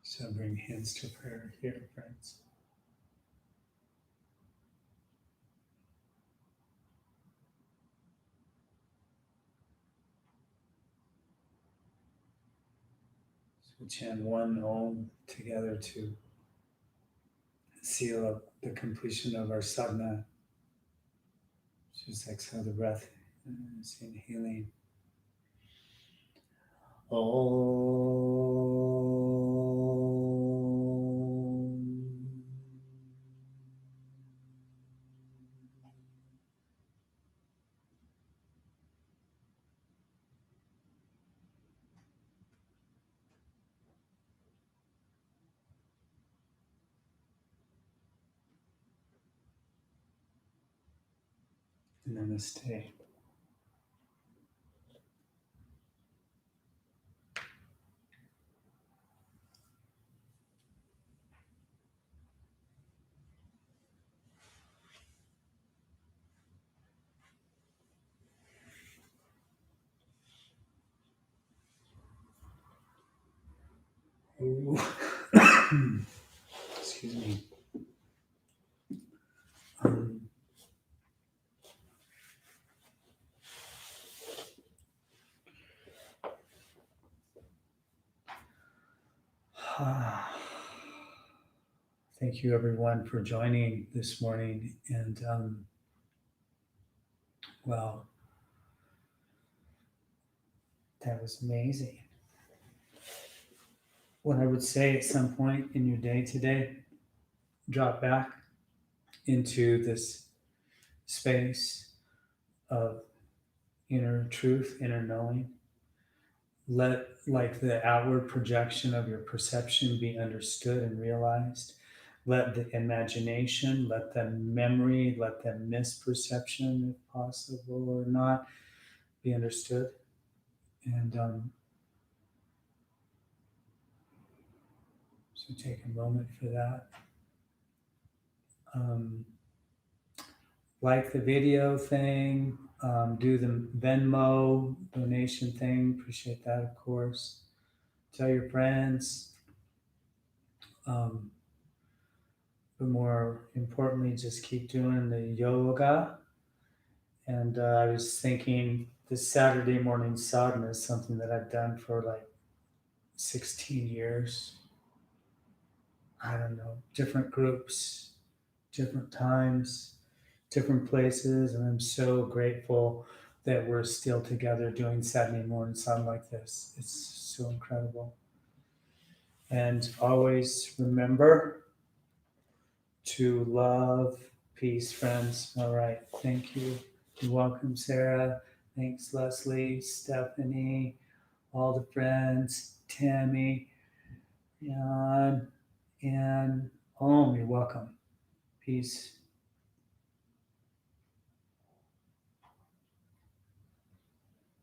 S1: So bring hands to prayer here, friends. So chant one Om together to seal up the completion of our sadhana. Just exhale the breath, inhaling. Om. Namaste. Ooh. Excuse me. Thank you, everyone, for joining this morning. And well, that was amazing. What I would say at some point in your day today, drop back into this space of inner truth, inner knowing. Let like the outward projection of your perception be understood and realized. Let the imagination, let the memory, let the misperception, if possible or not, be understood. And so take a moment for that. Like the video thing, do the Venmo donation thing. Appreciate that, of course. Tell your friends. But more importantly, just keep doing the yoga. And I was thinking this Saturday morning sadhana is something that I've done for like 16 years. I don't know, different groups, different times, different places. And I'm so grateful that we're still together doing Saturday morning sadhana like this. It's so incredible. And always remember to love, peace, friends. All right. Thank you. You're welcome, Sarah. Thanks, Leslie, Stephanie, all the friends, Tammy, Jan, and Om. You're welcome. Peace.